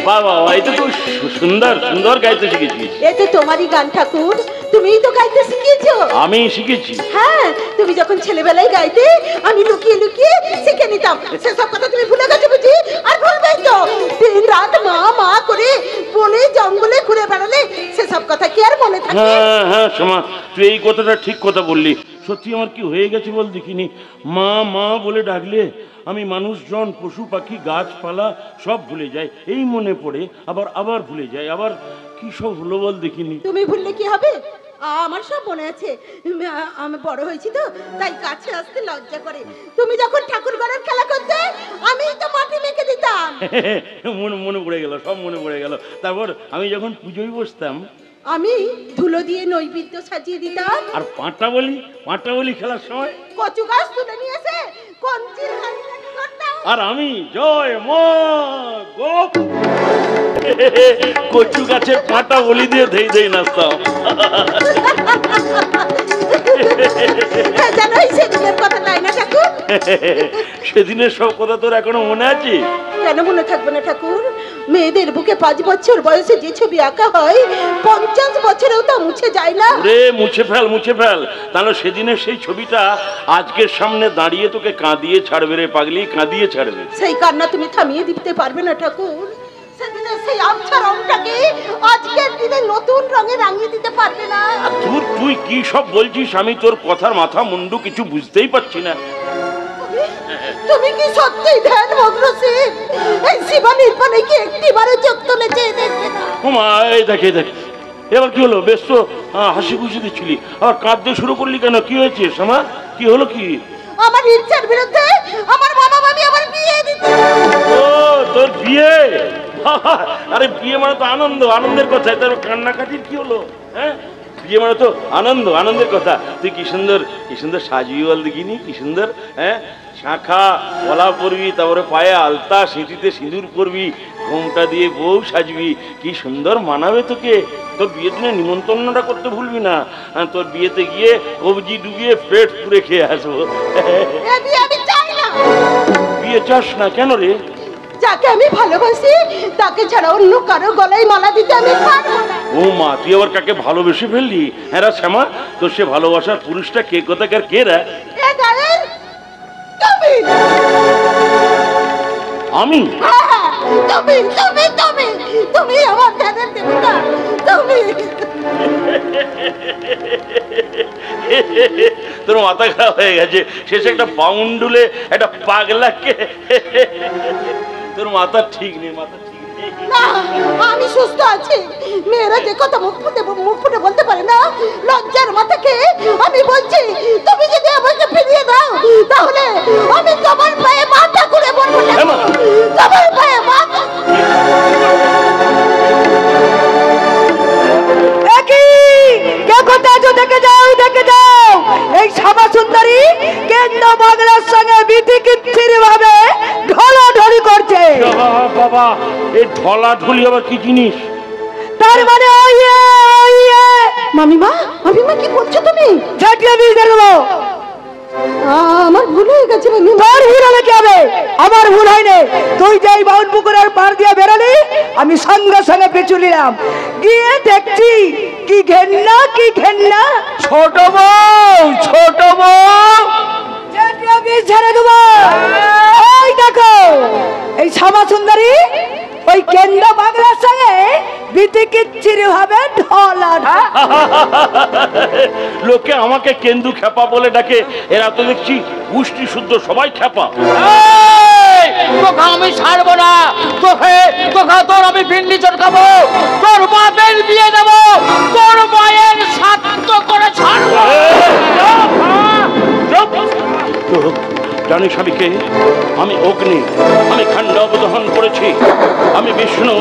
বাবা, এই তো খুব সুন্দর সুন্দর গাইতে শিখেছিস। এ তো তোমারই গান ঠাকুর, তুমিই তো গাইতে শিখিয়েছো। আমি শিখেছি? হ্যাঁ, তুমি যখন ছেলেবেলায় গাইতে আমি লুকিয়ে লুকিয়ে শিখে নিতাম। সেসব কথা তুমি ভুলে গেছো বুঝি? আর ভুলবেই তো? দিন রাত মা মা করে বনে জঙ্গলে ঘুরে বেড়ালে সেসব কথা কি আর মনে থাকে? হ্যাঁ হ্যাঁ সোমা, তুই এই কথাটা ঠিক কথা বললি। সত্যি আমার কি হয়ে গেছে বল দেখিনি। মা মা বলে ডাকলে আমি মানুষজন, পশু পাখি, গাছপালা সব ভুলে যাই। এই মনে পড়ে আবার আবার ভুলে যাই। আবার কি সব হলো বল দেখিনি। তুমি ভুললে কি হবে? আমার সব মনে আছে। আমি বড় হয়েছি তো, তাই কাছে আসতে লজ্জা করে। তুমি যখন ঠাকুর ঘরের খেলা করতে আমি তো মাটি মেখে দিতাম। মনে পড়ে গেল, সব মনে পড়ে গেল। তারপর আমি যখন পুজোয় বসতাম আমি ধুলো দিয়ে নৈবেদ্য সাজিয়ে দিতাম। আর পাঁটা বলি খেলার সময় কচু গাছ তুলে নিয়ে এসে কঞ্চির হাঁড়ি করতাম। আর আমি জয় মা গোপ কচু গাছের পাঁটা বলি দিয়ে ধেই ধেই নাচতাম। জানোই সেদিনের কথা, তাই না ঠাকুর? সেদিনের সব কথা তোর এখনো মনে আছে? কেন মনে থাকবে না ঠাকুর? মেয়েদের বুকে 5 বছর বয়সে যে ছবি আঁকা হয় 50 বছরেও তা মুছে যায় না। রে মুছে ফেল। তাহলে সেদিনের সেই ছবিটা আজকের সামনে দাঁড়িয়ে তোকে কাঁদিয়ে ছাড়বে রে পাগলি, কাঁদিয়ে ছাড়বে। সেই কান্না তুমি থামিয়ে দিতে পারবে না ঠাকুর। সেদিনের সেই আবছা রংটাকে আজকের দিনে নতুন রঙে রাঙিয়ে দিতে পারবে না। তুই কি সব বলছিস? আমি তোর কথার মাথা মুন্ডু কিছু বুঝতেই পারছি না। তুমি কি সত্যি ধ্যান মগ্ন শিব? এই শিবা নির্বাণে কি একটিবারও চোখ তুলে চেয়ে দেখবে না? ওমা, এই দেখ এবার কি হলো? বেশ তো হাসি খুশি দিচ্ছিলি, আবার কাঁদতে শুরু করলি কেন? কি হয়েছে শ্যামা? কি হলো? কি আমার ইচ্ছার বিরুদ্ধে আমার মামা মামি আমার বিয়ে দিতে। ও তোর বিয়ে? আরে বিয়ে মানে তো আনন্দের কথা। তার কান্নাকাটির কি হলো? হ্যাঁ, বিয়ে মানে তো আনন্দ, আনন্দের কথা। তুই কি সুন্দর সাজবি বল দেখিনি, কি সুন্দর। হ্যাঁ, শাঁখা গলা পরবি, তারপরে পায়ে আলতা, সিঁথিতে সিঁদুর পরবি, ঘোমটা দিয়ে বউ সাজবি, কি সুন্দর মানাবে তোকে। তোর বিয়ের দিনে নিমন্ত্রণটা করতে ভুলবি না। তোর বিয়েতে গিয়ে কবজি ডুবিয়ে পেট পুরে খেয়ে আসবো। বিয়ে চাস না কেন রে? যাকে আমি ভালোবাসি তাকে ছাড়া অন্য কারো গলায় মালা দিতে আমি পারবো না। ও মা, তুই আবার কাকে ভালোবেসে ফেললি? হ্যাঁ রা শ্যামা, তোর সে ভালোবাসার পুরুষটা কে, কোথাকার কে রা? আমি? তুমি আমার ধ্যানের দেবতা, তুমি। তোর মাথা খারাপ হয়ে গেছে, শেষে একটা পাউন্ডুলে একটা পাগলাকে। তোর মাথা ঠিক নেই, মাথা ঠিক নেই। না, আমি সুস্থ আছি। মেয়েরা যে কথা মুখ ফুটে বলতে পারে না, লজ্জার মাথাকে আমি বলছি, তুমি যদি আমাকে ফিরিয়ে দাও তাহলে আমি তোমার পায়ে মাথা ঘুরে বলবো না, তোমার পায়ে মাথা। দেখে যাও, দেখে যাও, এই শ্যামা সুন্দরী কেন্দ্র বাংলার সঙ্গে বিধিকিচ্ছির ভাবে ঢলাঢলি করছে। বাবা, এই ঢলাঢলি আবার কি জিনিস? তার মানে মামিমা, মামিমা কি বলছো তুমি? ঝাঁটিয়ে বিষ দিয়ে দেবো। আমার ভুল হয়ে গেছে মামিমা। তোর ভুল হবে কি হবে? আমার ভুল হয়নি। তুই যেই বাউন পুকুরের পার দিয়ে বেরোলি, আমি সঙ্গে সঙ্গে পিছু নিলাম, গিয়ে দেখছি কি ঘেন্না, কি ঘেন্না। ছোট বউ, ছোট বউ, ঝাঁটিয়ে বিষ ঝেড়ে দেবো। ওই দেখো, এই শ্যামা সুন্দরী ওই কেন্দ্র বাংলার সঙ্গে বিধিকিচ্ছির ভাবে ঢলা। লোকে আমাকে কেন্দু খেপা বলে ডাকে, এরা তো দেখছি পুষ্টি শুদ্ধ সবাই খেপা। তোকে আমি ছাড়বো না, তোকে তোর আমি ভিন্ডি চটকাবো, তোর বাপের বিয়ে দেবো, তোর মায়ের সাধ্য করে ছাড়বো। জানিস আমি কে? আমি অগ্নি, আমি খান্ডব দহন করেছি, আমি বিষ্ণু,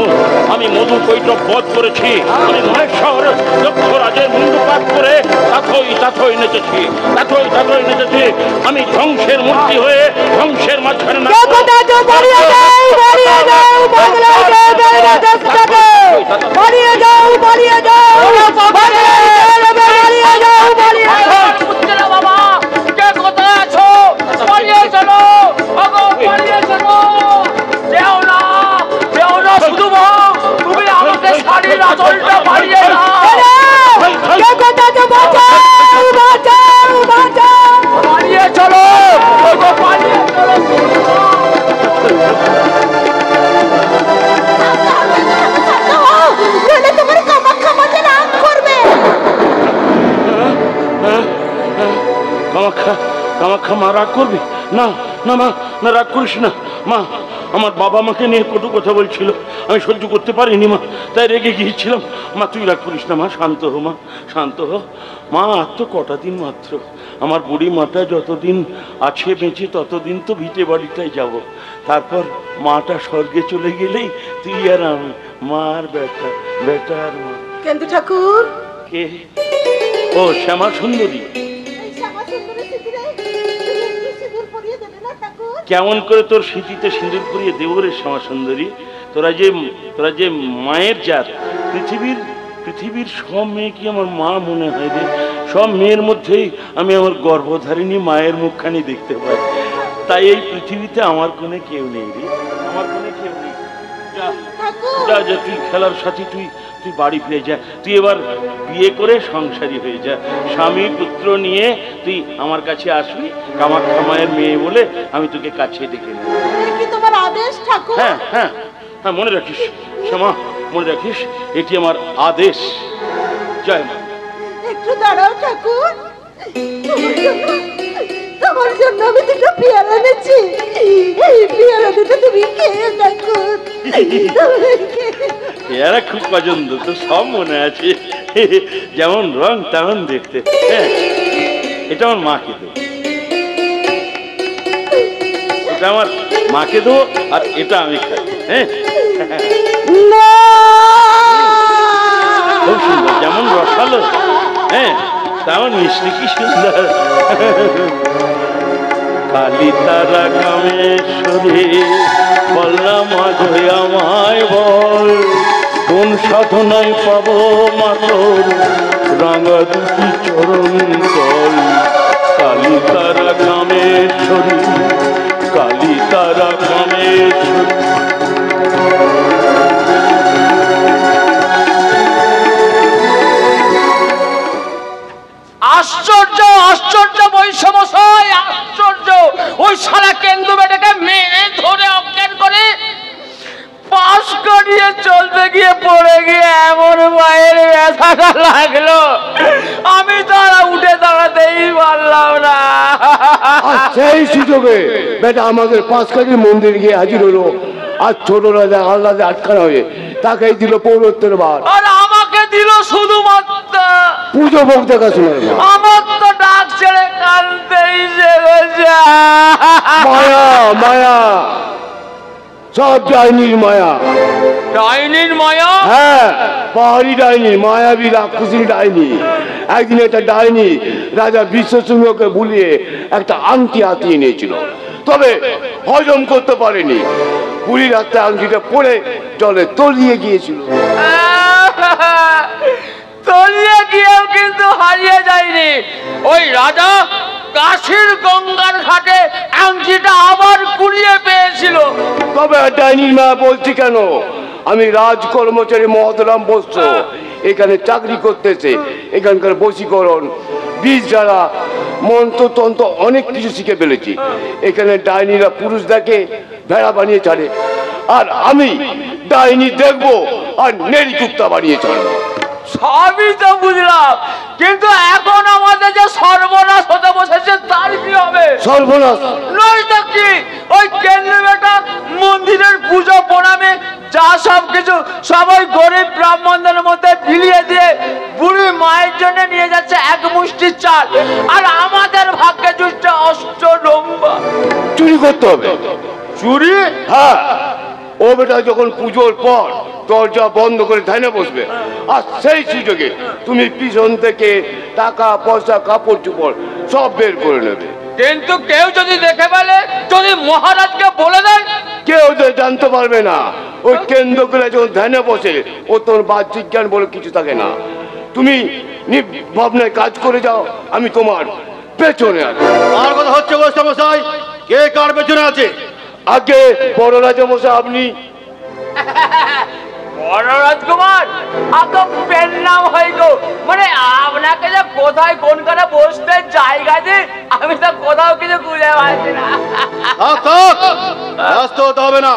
আমি মধু কৈটব বধ করেছি, আমি মহেশ্বর দক্ষরাজের মুন্ডুপাত করে তাথই নেচেছি, তাথই নেচেছি। আমি ধ্বংসের মূর্তি হয়ে ধ্বংসের মাঝখানে বাবা, কে কোথায় আছো? পালিয়ে চলো, পালিয়ে চলো। যেও না, শুধু তুমি আমাকে শাড়ির আঁচলটা পালিয়ে দাও। পালিয়ে চলো, পালিয়ে চলো। তোমার কামাখ্যা মাঝে রাগ করবে। কামাখ্যা মা রাগ করবে? না না মা, না রাগ করিস না মা। আমার বাবা মাকে নিয়ে কটু কথা বলছিল, আমি সহ্য করতে পারিনি মা, তাই রেগে গিয়েছিলাম। মা তুই রাগ করিস না মা, শান্ত হো মা, শান্ত হো মা। আর তো কটা দিন মাত্র, আমার বুড়ি মাটা যতদিন আছে বেঁচে ততদিন তো ভিটে বাড়িটাই যাব, তারপর মাটা স্বর্গে চলে গেলেই তুই আর আমি, মা আর বেটা, বেটা আর মা। কেন্দু ঠাকুর কে? ও শ্যামা সুন্দরী। কেমন করে তোর স্মৃতিতে সিঁদুর পরিয়ে দেব রে শ্যামা সুন্দরী? তোরা যে মায়ের জাত, পৃথিবীর সব মেয়ে কি আমার মা মনে হয় রে? সব মেয়ের মধ্যেই আমি আমার গর্ভধারিণী মায়ের মুখখানি দেখতে পাই, তাই এই পৃথিবীতে আমার কোনো কেউ নেই রে, আমার কোনো কেউ নেই। যা যা, তুই খেলার সাথী, তুই বাড়ি ফিরে যা। তুই এবার বিয়ে করে সংসারী হয়ে যা, স্বামী পুত্র নিয়ে তুই আমার কাছে আসবি, কামাখ্যা মায়ের মেয়ে বলে আমি তোকে কাছে ডেকে নেব। তোমার আদেশ ঠাকুর? হ্যাঁ হ্যাঁ হ্যাঁ, মনে রাখিস শ্যামা, মনে রাখিস, এটি আমার আদেশ। জয় মা। একটু দাঁড়াও ঠাকুর, তোমার জন্য আমি দুটো পেয়ারা এনেছি, এই পেয়ারা দুটো তুমি খেয়ে দেখো। পেয়ারা খুব পছন্দ তো, সব মনে আছে, যেমন রং তেমন দেখতে। হ্যাঁ, এটা আমার মাকে দেবো, এটা আমার মাকে দেবো, আর এটা আমি খাই। হ্যাঁ, খুব সুন্দর, যেমন রসালো হ্যাঁ তেমন মিষ্টি কি সুন্দর। কালী তারা কামেশ্বরী বললাম মাঝে আমায় বল, কোন সাধনায় পাবো মাতর রাঙা দুটি চরণ তল। কালী তারা কামেশ্বরী, কালী তারা কামেশ্বরী। আশ্চর্য আশ্চর্য বৈষমশাই, আশ্চর্য! ওই শালা কেন্দু বেটাকে মেরে ধরে অজ্ঞান করে পাশ কাটিয়ে চলতে গিয়ে পড়ে গিয়ে এমন পায়ের ব্যথাটা লাগলো, আমি তারা উঠে দাঁড়াতেই পারলাম না। সেই সুযোগে বেটা আমাদের পাঁচকাঠি মন্দির গিয়ে হাজির হলো। আর ছোট রাজা আল্লাদে আটকানো হয়ে তাকেই দিল পৌরত্বের ভার। আর আমাকে দিল শুধুমাত্র পুজো ভোগ দেখাশোনার ভার। আমার তো ডাক ছেড়ে কানতেই মায়া মায়া, সব ডাইনির মায়া। ডাইনির মায়া? হ্যাঁ, পাহাড়ি ডাইনি, মায়াবী রাক্ষসী ডাইনি। একদিন একটা ডাইনি রাজা বিশ্বসিংহকে ভুলিয়ে একটা আংটি হাতিয়ে নিয়েছিল, তবে হজম করতে পারেনি। পুরী রাত্রে আংটিটা পড়ে জলে তলিয়ে গিয়েছিল। তলিয়ে গিয়েও কিন্তু হারিয়ে যায়নি। ওই রাজা কাশীর গঙ্গার ঘাটে আংটিটা আবার কুড়িয়ে পেয়েছিল। তবে ডাইনির মা বলছি কেন, আমি রাজ কর্মচারী মহতরাম বস্ত্র এখানে চাকরি করতেছে। এখানকার বশীকরণ, বীজ দ্বারা মন্ত্রতন্ত্র অনেক কিছু শিখে ফেলেছি। এখানে ডাইনিরা পুরুষ দেখে ভেড়া বানিয়ে ছাড়ে, আর আমি ডাইনি দেখবো আর নেড়ি কুত্তা বানিয়ে ছাড়বো। সবই তো বুঝলাম, কিন্তু এখন আমাদের যে সর্বনাশ হতে বসেছে তার কি হবে? সর্বনাশ নয় তো কি, ওই কেন্দ্র বেটা মন্দিরের পুজো প্রণামে যা সব কিছু সবাই গরিব ব্রাহ্মণদের মধ্যে বিলিয়ে দিয়ে বুড়ি মায়ের জন্য নিয়ে যাচ্ছে এক মুষ্টি চাল, আর আমাদের ভাগ্যে জুটছে অষ্টডম্বা। চুরি করতে হবে। চুরি? হ্যাঁ, ও বেটা যখন পুজোর পর দরজা বন্ধ করে ধ্যানে বসবে, আর সেই সুযোগে তুমি পিছন থেকে টাকা পয়সা কাপড় চোপড় সব বের করে নেবে। কিন্তু কেউ যদি দেখে ফেলে, যদি মহারাজকে বলে দেয়? কেউ তো জানতে পারবে না। ওই কেন্দ্র করে যখন ধ্যানে বসে ও তোর বাহ্যিক জ্ঞান বলে কিছু থাকে না। তুমি ভাবনায় কাজ করে যাও, আমি তোমার পেছনে আছি। আর কথা হচ্ছে মশাই, কে কার পেছনে আছে? আগে বড় রাজা মশাই আপনি। বড় রাজকুমার, আপনার পেন নাম হয় গো, মানে আপনাকে যে কোথায় কোনখানে বসতে জায়গা দিই আমি তো কোথাও কিছু খুঁজে পাচ্ছি না। ব্যস্ত হতে হবে না,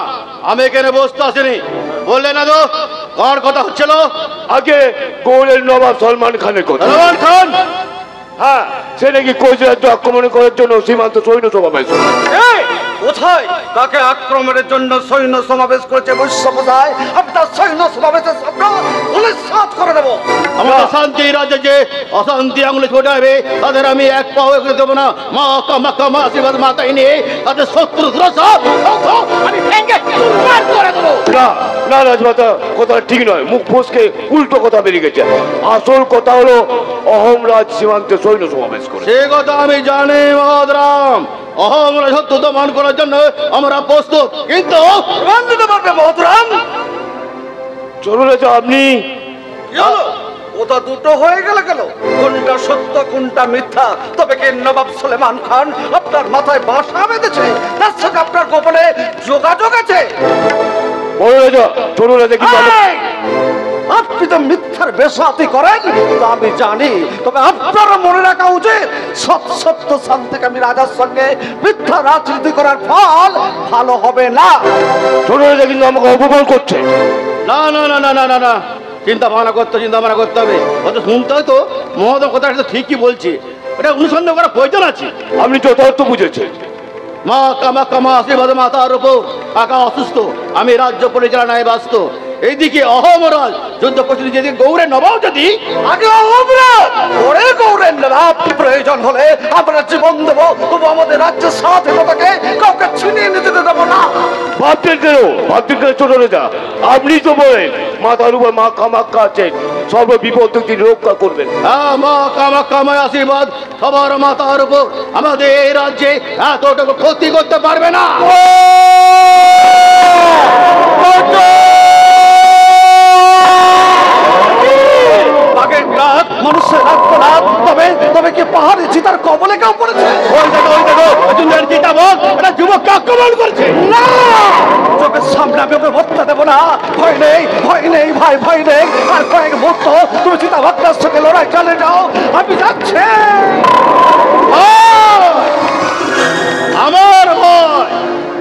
আমি এখানে বসতে আসিনি। বললে না তো কার কথা হচ্ছিল? আগে গৌড়ের নবাব সলমান খানের কথা। সলমান খান? হ্যাঁ, সে নাকি কোচরাজ্য আক্রমণ করার জন্য সীমান্ত সৈন্য সমাবেশ। কোথায় তাকে আক্রমণের জন্য সৈন্য সমাবেশ করেছে বৈশ্যমশাই? আপনার সৈন্য সমাবেশের শব্দ ধূলিসাৎ করে দেবো। আমরা শান্তি রাজ্যে যে অশান্তি আঙুলে ছোটাবে তাদের আমি এক পাও এগিয়ে দেবো না। মা কামাখ্যা মা আশীর্বাদ মাতাই নিয়ে তাদের শত্রু আমি ভেঙে চুরমার করে দেবো। না না রাজমাতা, কথা ঠিক নয়। মুখ ফসকে উল্টো কথা বেরিয়ে গেছে। আসল কথা হলো অহমরাজ সীমান্তে সৈন্য সমাবেশ করে। সে কথা আমি জানি মহোদরাম। অহমরাজ সত্য দমন করার জন্য আমরা প্রস্তুত, কিন্তু দিতে পারবে মহোদরাম? চলুন রাজা আপনি। ওটা দুটো হয়ে গেল কেন? কোনটা সত্য কোনটা মিথ্যা? তবে কি নবাব সুলেমান খান আপনার মাথায় বাসা বেঁধেছে? তার সাথে আপনার গোপনে যোগাযোগ আছে? বড় রাজা, চলুন রাজা। কি আপনি তো মিথ্যার বেসাতি করেন তা আমি জানি, তবে আপনারা মনে রাখা উচিত সত্য স্থান থেকে আমি রাজার সঙ্গে মিথ্যা রাজনীতি করার ফল ভালো হবে না। চলুন রাজা, কিন্তু আমাকে অপমান করছে। না না না না না না না, চিন্তা ভাবনা করতে হবে। হয়তো শুনতে হয়তো মহোদয় কথাটা ঠিকই বলছে, এটা অনুসন্ধান করার প্রয়োজন আছে। আপনি যথার্থ বুঝেছেন। মা কামাখ্যা মা আশীর্বাদ মাতার উপর কাকা অসুস্থ, আমি রাজ্য পরিচালনায় ব্যস্ত। এইদিকে অহমরাজ যুদ্ধ প্রস্তুতি, যদি গৌড়ের নবাব যদি আগে অহমরাজ পরে গৌড়ের নবাব, প্রয়োজন হলে আমরা জীবন দেবো, তবু আমাদের রাজ্যের স্বাধীনতাকে কাউকে ছিনিয়ে নিতে দেবো না। ভাবতেন কেন ছোট রাজা? আপনি তো বলেন মাথার উপর মা কামাখ্যা আছেন, সর্ব বিপদ থেকে তিনি রক্ষা করবেন। হ্যাঁ, মা কামাখ্যাময় আশীর্বাদ সবার মাথার উপর। আমাদের এই রাজ্যে এতটুকু ক্ষতি করতে পারবে না। মানুষের রাত, তবে তবে কি পাহাড়ে চিতার কবলে কেউ পড়েছে? ওই দেখো এটা যুবককে আক্রমণ করছে। না, চোখের সামনে আমি ওকে হত্যা দেবো না। ভয় নেই ভাই, ভয় নেই। আর কয়েক মুহূর্ত তুমি চিতাবাঘটার সঙ্গে লড়াই চালিয়ে যাও, আমি যাচ্ছি। আমার ভয়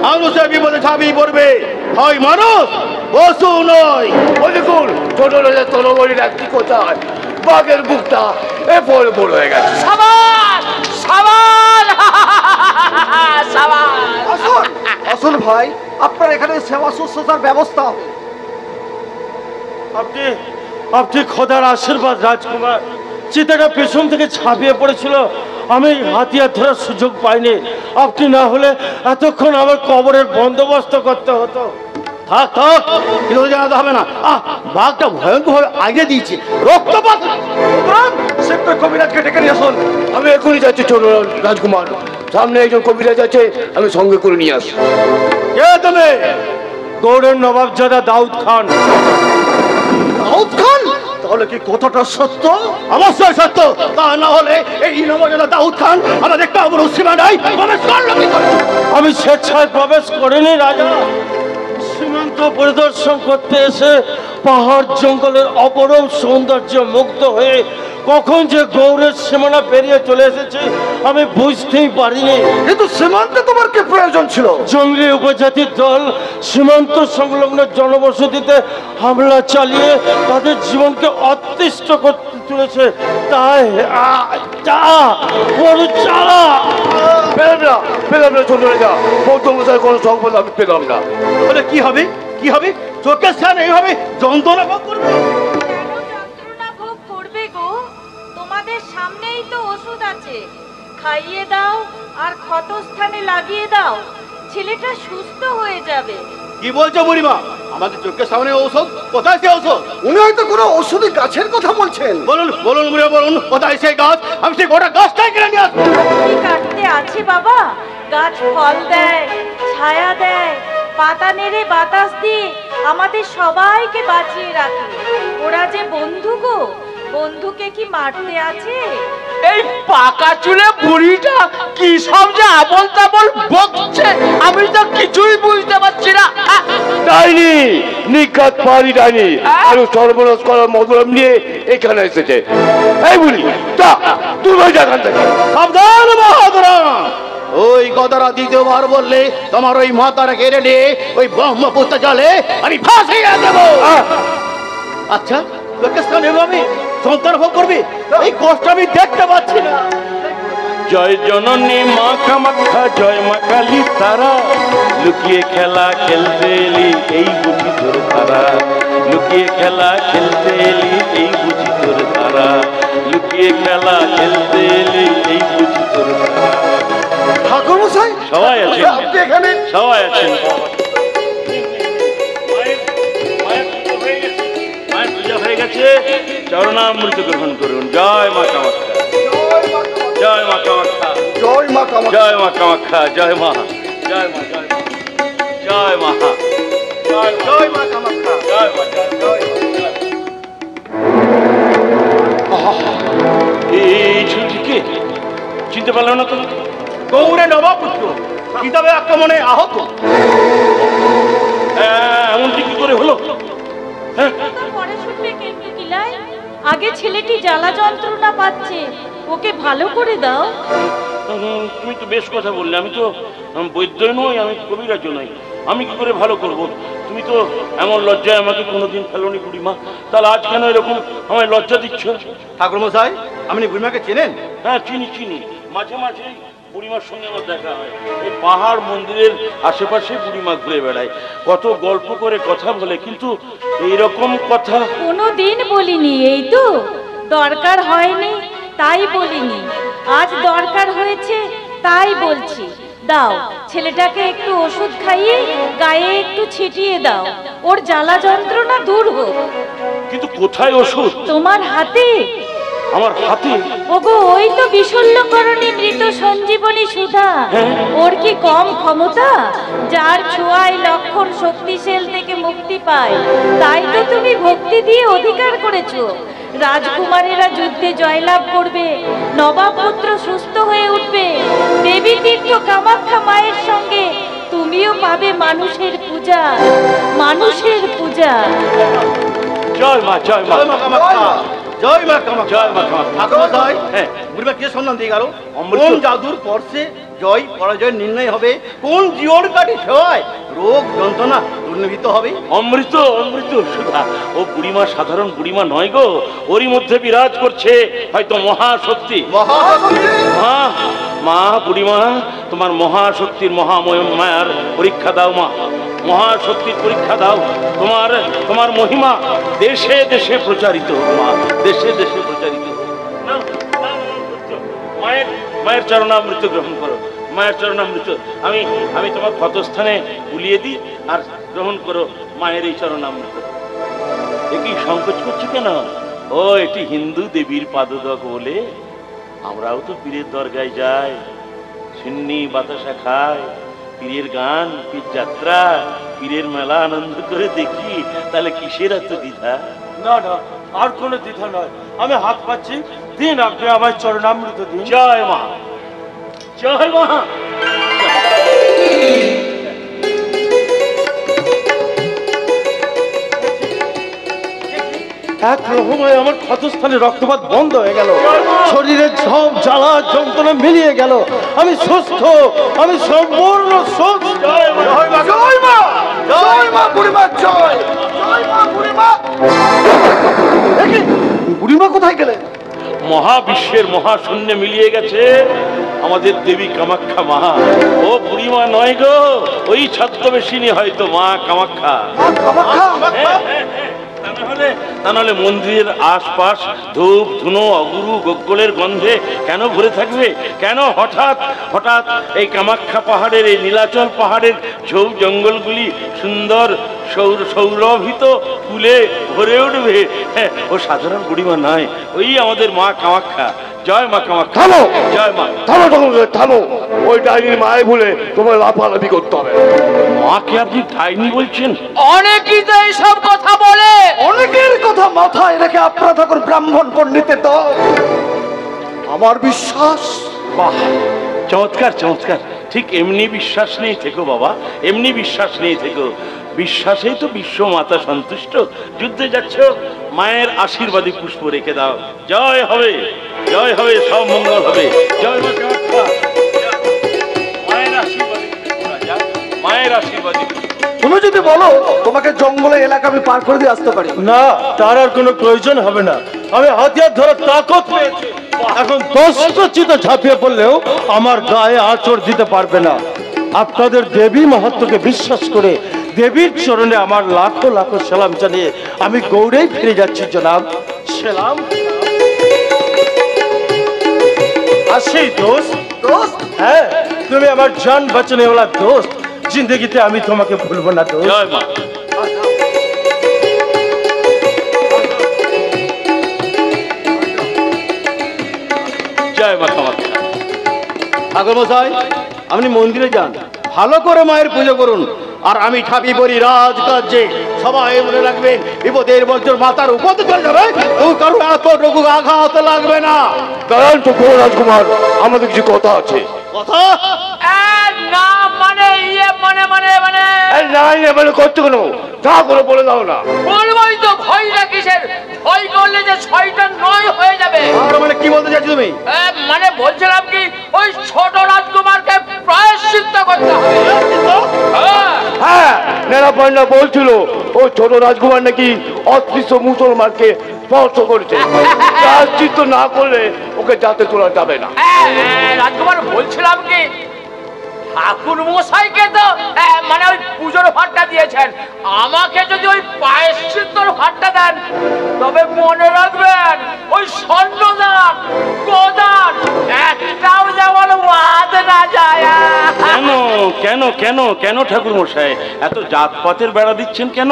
মানুষের বিপদে ঝাঁপিয়ে পড়বে। হয় মানুষ, পশু নয়। ওই দেখুন ছোট রাজা তরবারির একটি কোথায়, বাঘের বুকটা এ বড় হয়ে গেছে। আসুন ভাই, আপনার এখানে সেবা শুশ্রূষার ব্যবস্থা হবে। আপনি খোদার আশীর্বাদ রাজকুমার। চিতাটা পেছন থেকে ছাপিয়ে পড়েছিল, আমি হাতিয়ার ধরার সুযোগ পাইনি। আপনি না হলে এতক্ষণ আমার কবরের বন্দোবস্ত করতে হতো। থাক কিছু জানাতে হবে না। বাঘটা ভয়ঙ্কর ভাবে আগে দিয়েছে, রক্তপাত। কবিরাজকে ডেকে নিয়ে আসুন। আমি এখনই যাচ্ছি ছোট রাজকুমার, সামনে একজন কবিরাজ আছে, আমি সঙ্গে করে নিয়ে আসি। কে তুমি? গৌড়ের নবাবজাদা দাউদ খান। দাউদ খান? তাহলে কি কথাটা সত্য? অবশ্যই সত্য। তা না হলে এই নবাবজাদা দাউদ খান আমাদের কাবুর সীমানায় প্রবেশ করলো কি করে? আমি স্বেচ্ছায় প্রবেশ করিনি রাজা। সীমান্ত পরিদর্শন করতে এসে পাহাড় জঙ্গলের অপরূপ সৌন্দর্য মুগ্ধ হয়ে কখন যে গৌড়ের সীমানা পেরিয়ে চলে এসেছে আমি বুঝতেই পারিনি। কিন্তু সীমান্তে তোমার কি প্রয়োজন ছিল? জঙ্গলি উপজাতির দল সীমান্ত সংলগ্ন জনবসতিতে হামলা চালিয়ে তাদের জীবনকে অতিষ্ঠ করতে তুলেছে। তাই পেলাম না ছোট রাজা, বৌদ্ধমশাই কোনো সংবাদ আমি পেলাম না। বলে কি হবে? চোখের সামনে এইভাবে যন্ত্রণা ভোগ করবে? যন্ত্রণা ভোগ করবে গো, তোমাদের সামনেই তো ওষুধ আছে, খাইয়ে দাও আর ক্ষতস্থানে লাগিয়ে দাও, ছেলেটা সুস্থ হয়ে যাবে। কি বলছো বুড়িমা? আমাদের চোখের সামনে ঔষধ? কোথায় সে ঔষধ? উনি হয়তো কোনো ঔষধি গাছের কথা বলছেন। বলুন বুড়িমা, বলুন কোথায় সেই গাছ? আমি সেই গোটা গাছটাই কিনে নিয়ে আসবো। কি কাটতে আছে বাবা? গাছ ফল দেয়, ছায়া দেয়, পাতা নেড়ে বাতাস দিয়ে আমাদের সবাইকে বাঁচিয়ে রাখে। ওরা যে বন্ধু গো, বন্ধুকে কি মারতে আছে? এই পাকা চুলে বুড়িটা কি সব যে আবল তাবল বকছে, আমি তো কিছুই বুঝতে পারছি না। ডাইনি, নিকাত পারি ডাইনি, আর সর্বনাশ করার মতলব নিয়ে এখানে এসেছে। এই বুড়ি যা, তুই এখান থেকে। সাবধান মহাদরা, ওই গদারা দ্বিতীয়বার বললে তোমার ওই মাতারা কেড়ে নিয়ে ওই ব্রহ্মপুত্র জলে আমি ফাঁসিয়ে দেব। আচ্ছা, চোখের সামনে এভাবে যন্ত্রণা ভোগ করবি? এই কষ্ট আমি দেখতে পাচ্ছি না। জয় জননী মা কামাখ্যা, জয় মা কালী তারা, লুকিয়ে খেলা খেলতে এলি এই বুঝি তোর তারা, লুকিয়ে খেলা খেলতে এলি এই বুঝি তোর তারা, লুকিয়ে খেলা খেলতে এলি এই বুঝি তোর তারা। ঠাকুর মশাই, সবাই আছেন, আপনি এখানে? সবাই আছেন। মায়ের পূজা হয়ে গেছে, চরণামৃত গ্রহণ করুন। জয় মা কামাখ্যা, জয় মা কামাখ্যা, জয় মা কামাখ্যা, জয় মা কামাখ্যা, জয় মা, জয় মা, জয় মা, জয় মা কামাখ্যা, জয় মা, জয় এই ছেলেটিকে চিনতে পারলাম না তো। গৌড়ে নবাবপুত্র কিতাবে আক্রমণে আহত। এমনটি কি করে হলো? পরে শুনবে কেমনি কিলাই। আগে ছেলেটি জ্বালা যন্ত্রণা পাচ্ছে, ওকে ভালো করে দাও। তুমি তো বেশ কথা বললে, আমি তো বৈদ্যই নই, আমি কবিরাজও নই, আমি কি করে ভালো করব? তুমি তো এমন লজ্জায় আমাকে কোনোদিন ফেলোনি বুড়িমা, তাহলে আজ কেন এরকম আমায় লজ্জা দিচ্ছ? ঠাকুর মশাই, আপনি বুড়িমাকে চেনেন? হ্যাঁ চিনি, মাঝে মাঝে বুড়িমার সঙ্গে আমার দেখা হয়। এই পাহাড় মন্দিরের আশেপাশে বুড়িমা ঘুরে বেড়ায়, কত গল্প করে কথা বলে, কিন্তু এইরকম কথা কোনোদিন বলিনি। এই তো দরকার হয়নি তাই বলিনি, আজ দরকার হয়েছে তাই বলছি। দাও, ছেলেটাকে একটু ওষুধ খাইয়ে গায়ে একটু ছিটিয়ে দাও, ওর জ্বালা যন্ত্রণা দূর হোক। কিন্তু কোথায় ওষুধ? তোমার হাতে। আমার হাতে? ওগো, ওই তো বিশল্যকরণী মৃত সঞ্জীবনী সুধা। ওর কি কম ক্ষমতা? যার ছোঁয়ায় লক্ষণ শক্তিশাল থেকে মুক্তি পায়, তাই তো তুমি ভক্তি দিয়ে অধিকার করেছো। রাজকুমারেরা যুদ্ধে জয়লাভ করবে, নবাবপুত্র সুস্থ হয়ে উঠবে, দেবী তীর্থ কামাখ্যা মায়ের সঙ্গে তুমিও পাবে মানুষের পূজা, মানুষের পূজা। জয় মা, জয় মা, জয় মা কামাখ্যা, জয় মা কামাখ্যা, জয় মা কামাখ্যা। ঠাকুরমশাই, বুড়িমা কে সন্ধান দিয়ে গেল? কোন জাদুর পর্শে জয় পরাজয় নির্ণয় হবে? কোন জিওর কাঠি ছোঁয়ায় রোগ যন্ত্রণা দুর্নিভৃত হবে? অমৃত, অমৃত সুধা। ও বুড়িমা সাধারণ বুড়িমা নয় গো, ওরই মধ্যে বিরাজ করছে হয়তো মহাশক্তি। মহাশক্তি? মা, মা বুড়িমা, তোমার মহাশক্তির মহামায়ার পরীক্ষা দাও মা, মহাশক্তির পরীক্ষা দাও। তোমার মহিমা দেশে দেশে প্রচারিত হোক মা, দেশে দেশে প্রচারিত হোক। মায়ের চরণামৃত গ্রহণ করো, মায়ের চরণামৃত। আমি তোমার ক্ষতস্থানে বুলিয়ে দিই, আর গ্রহণ করো মায়ের এই চরণামৃত। এ কি সংকোচ করছো কেন? ও, এটি হিন্দু দেবীর পাদদক বলে আমরাও তো পীরের দরগায় যাই, সিন্নি বাতাসা খাই, পীরের গান, পীর যাত্রা, পীরের মেলা আনন্দ করে দেখি। তাহলে কিসের এত দ্বিধা? না না, আর কোনো দ্বিধা নয়। আমি হাত পাচ্ছি, দিন আপনি আমার চরণামৃত দিন। জয় মা, জয় মা। এক রকমের আমার ক্ষতস্থানে রক্তপাত বন্ধ হয়ে গেল, শরীরের সব জ্বালা যন্ত্রণা মিলিয়ে গেল, আমি সুস্থ, আমি সম্পূর্ণ সুস্থ। জয় মা, জয় মা, জয় মা বুড়িমা, জয়, জয় মা বুড়িমা। বুড়িমা কোথায় গেলে? মহাবিশ্বের মহাশূন্যে মিলিয়ে গেছে আমাদের দেবী কামাখ্যা মা। ও বুড়িমা নয় গো, ওই ছদ্মবেশিনী হয়তো মা কামাখ্যা। তা নাহলে মন্দিরের আশপাশ ধূপ ধুনো অগুরু গোগ্গলের গন্ধে কেন ভরে থাকবে? কেন হঠাৎ হঠাৎ এই কামাখ্যা পাহাড়ের, এই নীলাচল পাহাড়ের ঝোপ জঙ্গলগুলি সুন্দর সৌরভিত ফুলে ভরে উঠবে? ও সাধারণ বুড়িমা নয়, ওই আমাদের মা কামাখ্যা। জয় মা কামাখ্যা। থামো, জয় মা। থামো, থামো। ওই ডাইনির মায়ে বলে তোমার লাফালাফি করতে হবে। মাকে আপনি ডাইনি বলছেন? অনেকেই তো এইসব কথা বলে। অনেকের কথা মাথায় রেখে আপনারা তখন ব্রাহ্মণ পণ্ডিতের দল। আমার বিশ্বাস। বাহ, চমৎকার চমৎকার। ঠিক এমনি বিশ্বাস নেই থেকো বাবা, এমনি বিশ্বাস নেই থেকো। বিশ্বাসেই তো বিশ্ব মাতা সন্তুষ্ট। যুদ্ধে যাচ্ছ, মায়ের আশীর্বাদী পুষ্প রেখে দাও। জয় হবে, জয় হবে, সব মঙ্গল হবে। জয় মা কামাখ্যা। মায়ের আশীর্বাদী পুষ্প রাজা, মায়ের আশীর্বাদী পুষ্প। তুমি যদি বলো তোমাকে জঙ্গলে এলাকা আমি পার করে দিয়ে আসতে পারি। না, তার আর কোনো প্রয়োজন হবে না। আমি হাতিয়ার ধরে তাকত পেয়েছি, এখন 10টা চিতা ঝাঁপিয়ে পড়লেও আমার গায়ে আঁচড় দিতে পারবে না। আপনাদের দেবী মাহাত্ম্যকে বিশ্বাস করে দেবীর চরণে আমার লাখো লাখো সালাম জানিয়ে আমি গৌড়েই ফিরে যাচ্ছি জনাব। সালাম। আসি দোস্ত। দোস্ত? হ্যাঁ, তুমি আমার জান বাঁচানেওয়ালা দোস্ত। জিন্দগিতে আমি তোমাকে ভুলবো না দোস্ত। জয় মা। জয় মা কামাখ্যা। ঠাকুরমশাই, আপনি মন্দিরে যান, ভালো করে মায়ের পুজো করুন, আর আমি ঝাঁপিয়ে পড়ি রাজকার্যে। সবাই মনে রাখবেন, বিপদের বজ্র মাতার উপর চলে যাবে, কারো এতটুকু আঘাত লাগবে না। দাঁড়ান তো রাজকুমার, আমাদের কিছু কথা আছে। কথা? না মানে ইয়ে মানে মানে মানে নাই এবারে করতে কেন? যা করে বলে দাও না। বলবোই তো, ভয় না কিসের? ভয় করলে যে ছয়টা নয় হয়ে যাবে। আর মানে কি বলতে চাচ্ছি তুমি? মানে বলছিলাম কি, ওই ছোট রাজকুমারকে প্রায়শ্চিত্ত করতে হবে। হ্যাঁ, নেড়া পান্ডা বলছিল ওই ছোট রাজকুমার নাকি অস্পৃশ্য মুসলমানকে স্পর্শ করেছে। প্রায়শ্চিত্ত না করলে ওকে যাতে তোলা যাবে না। রাজকুমার বলছিলাম কি, ঠাকুর মশাইকে তো মানে ওই পুজোর ভাতটা দিয়েছেন, আমাকে যদি ওই প্রায়শ্চিত্তর ভাতটা দেন, তবে মনে রাখবেন ওই স্বর্ণদান গোদান একটাও যেমন বাদ না যায়। কেন কেন কেন কেন ঠাকুর মশাই এত জাতপাতের বেড়া দিচ্ছেন কেন?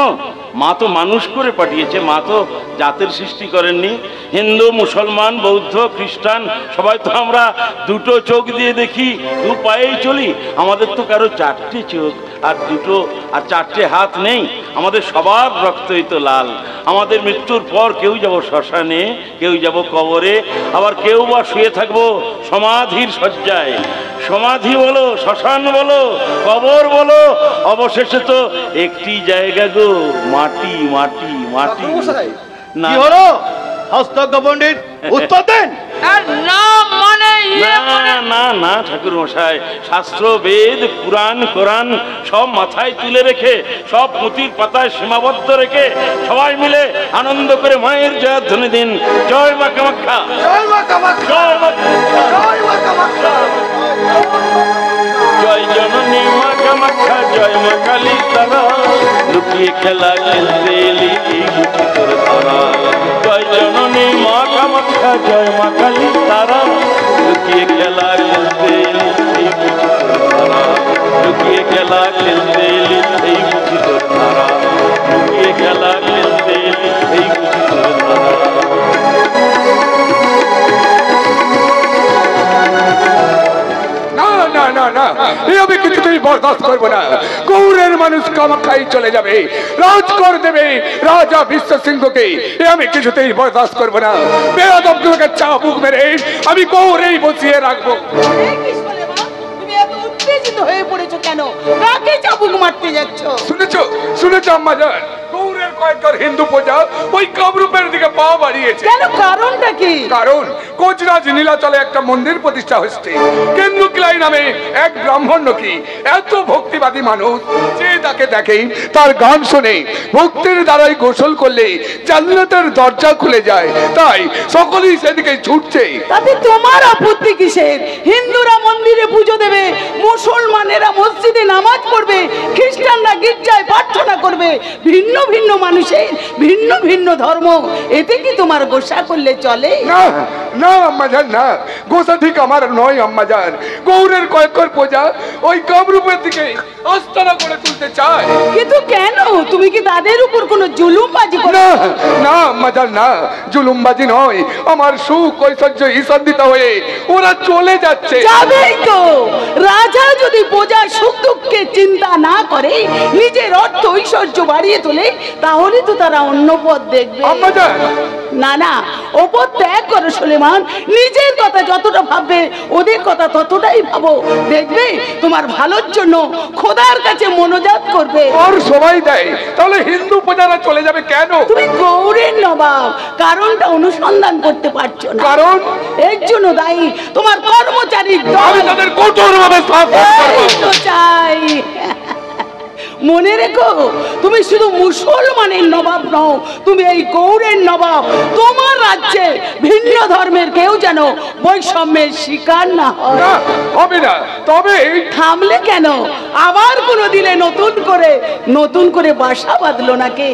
মা তো মানুষ করে পাঠিয়েছে, মা তো জাতের সৃষ্টি করেননি। হিন্দু, মুসলমান, বৌদ্ধ, খ্রিস্টান সবাই তো আমরা দুটো চোখ দিয়ে দেখি, দু পায়েই চলি। আমাদের তো কারো চারটে চোখ আর দুটো আর চারটে হাত নেই। আমাদের সবার রক্তই তো লাল। আমাদের মৃত্যুর পর কেউ যাব শ্মশানে, কেউ যাব কবরে, আবার কেউ বা শুয়ে থাকবো সমাধির শয্যায়। সমাধি বলো, শ্মশান বলো, কবর বলো, অবশেষে তো একটি জায়গা গো, মাটি মাটি মাটি। কি হলো হস্তজ্ঞ পণ্ডিত, উত্তর দেন। না মানে না না না ঠাকুর মশাই, শাস্ত্র, বেদ, পুরাণ, কোরআন সব মাথায় তুলে রেখে, সব পুঁথির পাতায় সীমাবদ্ধ রেখে সবাই মিলে আনন্দ করে মায়ের জয়ধ্বনি দিন। জয় মা কামাখ্যা, জয় মা কামাখ্যা, জয় মা কামাখ্যা, জয় মা কামাখ্যা। জয় জননী মা কামাখ্যা, জয় মা কালী তারা, লুকিয়ে খেলা খেলতে এলি এই বুঝি তোর তারা। জয় জননী মা কামাখ্যা, জয় মা কালী তারা, লুকিয়ে খেলা খেলতে এলি এই বুঝি তোর তারা। লুকিয়ে খেলা খেলতে এলি এই বুঝি তোর তারা। লুকিয়ে খেলা খেলতে এলি এই বুঝি তোর তারা। না না না, এই আমি কিছুতেই বরদাস্ত করবো না। গৌড়ের মানুষ কামাখ্যায় চলে যাবে, রাজ করে দেবে রাজা বিশ্ব সিংহকে। এ আমি কিছুতেই বরদাস্ত করবো না। বেয়াদবগুলোকে চাবুক মেরে আমি গৌড়েই বসিয়ে রাখবো। তুমি এত উত্তেজিত হয়ে পড়েছো কেন? কাকে চাবুক মারতে যাচ্ছ? শুনেছো শুনেছো আম্মাজান, গৌড়ের কয়েকজন হিন্দু প্রজা ওই কামরূপের দিকে পা বাড়িয়েছে। কেন, কারণটা কি? কারণ কোচরাজ নীলাচলে একটা মন্দির প্রতিষ্ঠা হচ্ছে। কেন্দ্রকিলাই নামে এক ব্রাহ্মণ নাকি এত ভক্তিবাদী মানুষ, যে তাকে দেখে তার গান শুনে ভক্তির দ্বারাই গোসল করলে জান্নাতের দরজা খুলে যায়। তাই সকলেই সেদিকে ছুটছে। তাতে তোমার আপত্তি কিসের? হিন্দুরা মন্দিরে পুজো দেবে, মুসলমানেরা মসজিদে নামাজ পড়বে, খ্রিস্টানরা গির্জায় প্রার্থনা করবে। ভিন্ন ভিন্ন মানুষের ভিন্ন ভিন্ন ধর্ম, এতে কি তোমার গোসা করলে চলে? না না আম্মাজান, না, গোসা ঠিক আমার নয় আম্মাজান। গৌড়ের কয়েকর প্রজা ওই কামরূপের দিকে আস্তানা করে তুলতে চায়। কিন্তু কেন? তুমি কি তাদের উপর কোনো জুলুমবাজি করো? না না আম্মাজান, না, জুলুমবাজি নয়। আমার সুখ ঐশ্বর্য ঈশান্বিত হয়ে ওরা চলে যাচ্ছে। যাবেই তো। রাজা যদি প্রজার সুখ দুঃখে চিন্তা না করে, নিজের অর্থ ঐশ্বর্য বাড়িয়ে তোলে, তাহলে তো তারা অন্য পথ দেখবে। আম্মাজান, না না, ও পথ ত্যাগ করো সুলেমান। নিজের কথা যতটা ভাববে, ওদের কথা ততটাই ভাবো। দেখবে তোমার ভালোর জন্য খোদার কাছে মনোজাত করবে। আর সবাই দেয়, তাহলে হিন্দু প্রজারা চলে যাবে কেন? তুমি গৌড়ের নবাব, কারণটা অনুসন্ধান করতে পারছো না। কারণ এর জন্য দায়ী তোমার কর্মচারী দল। আমি তাদের কঠোরভাবে শাসন করব। এই তো চাই। মনে রেখো, তুমি শুধু মুসলমানের নবাব নও, তুমি এই গৌড়ের নবাব। তোমার রাজ্যে ভিন্ন ধর্মের কেউ যেন বৈষম্যের শিকার না হয়। না, হবে না। তবে থামলে কেন? আবার কোনো দিনে নতুন করে বাসা বাঁধলো নাকি?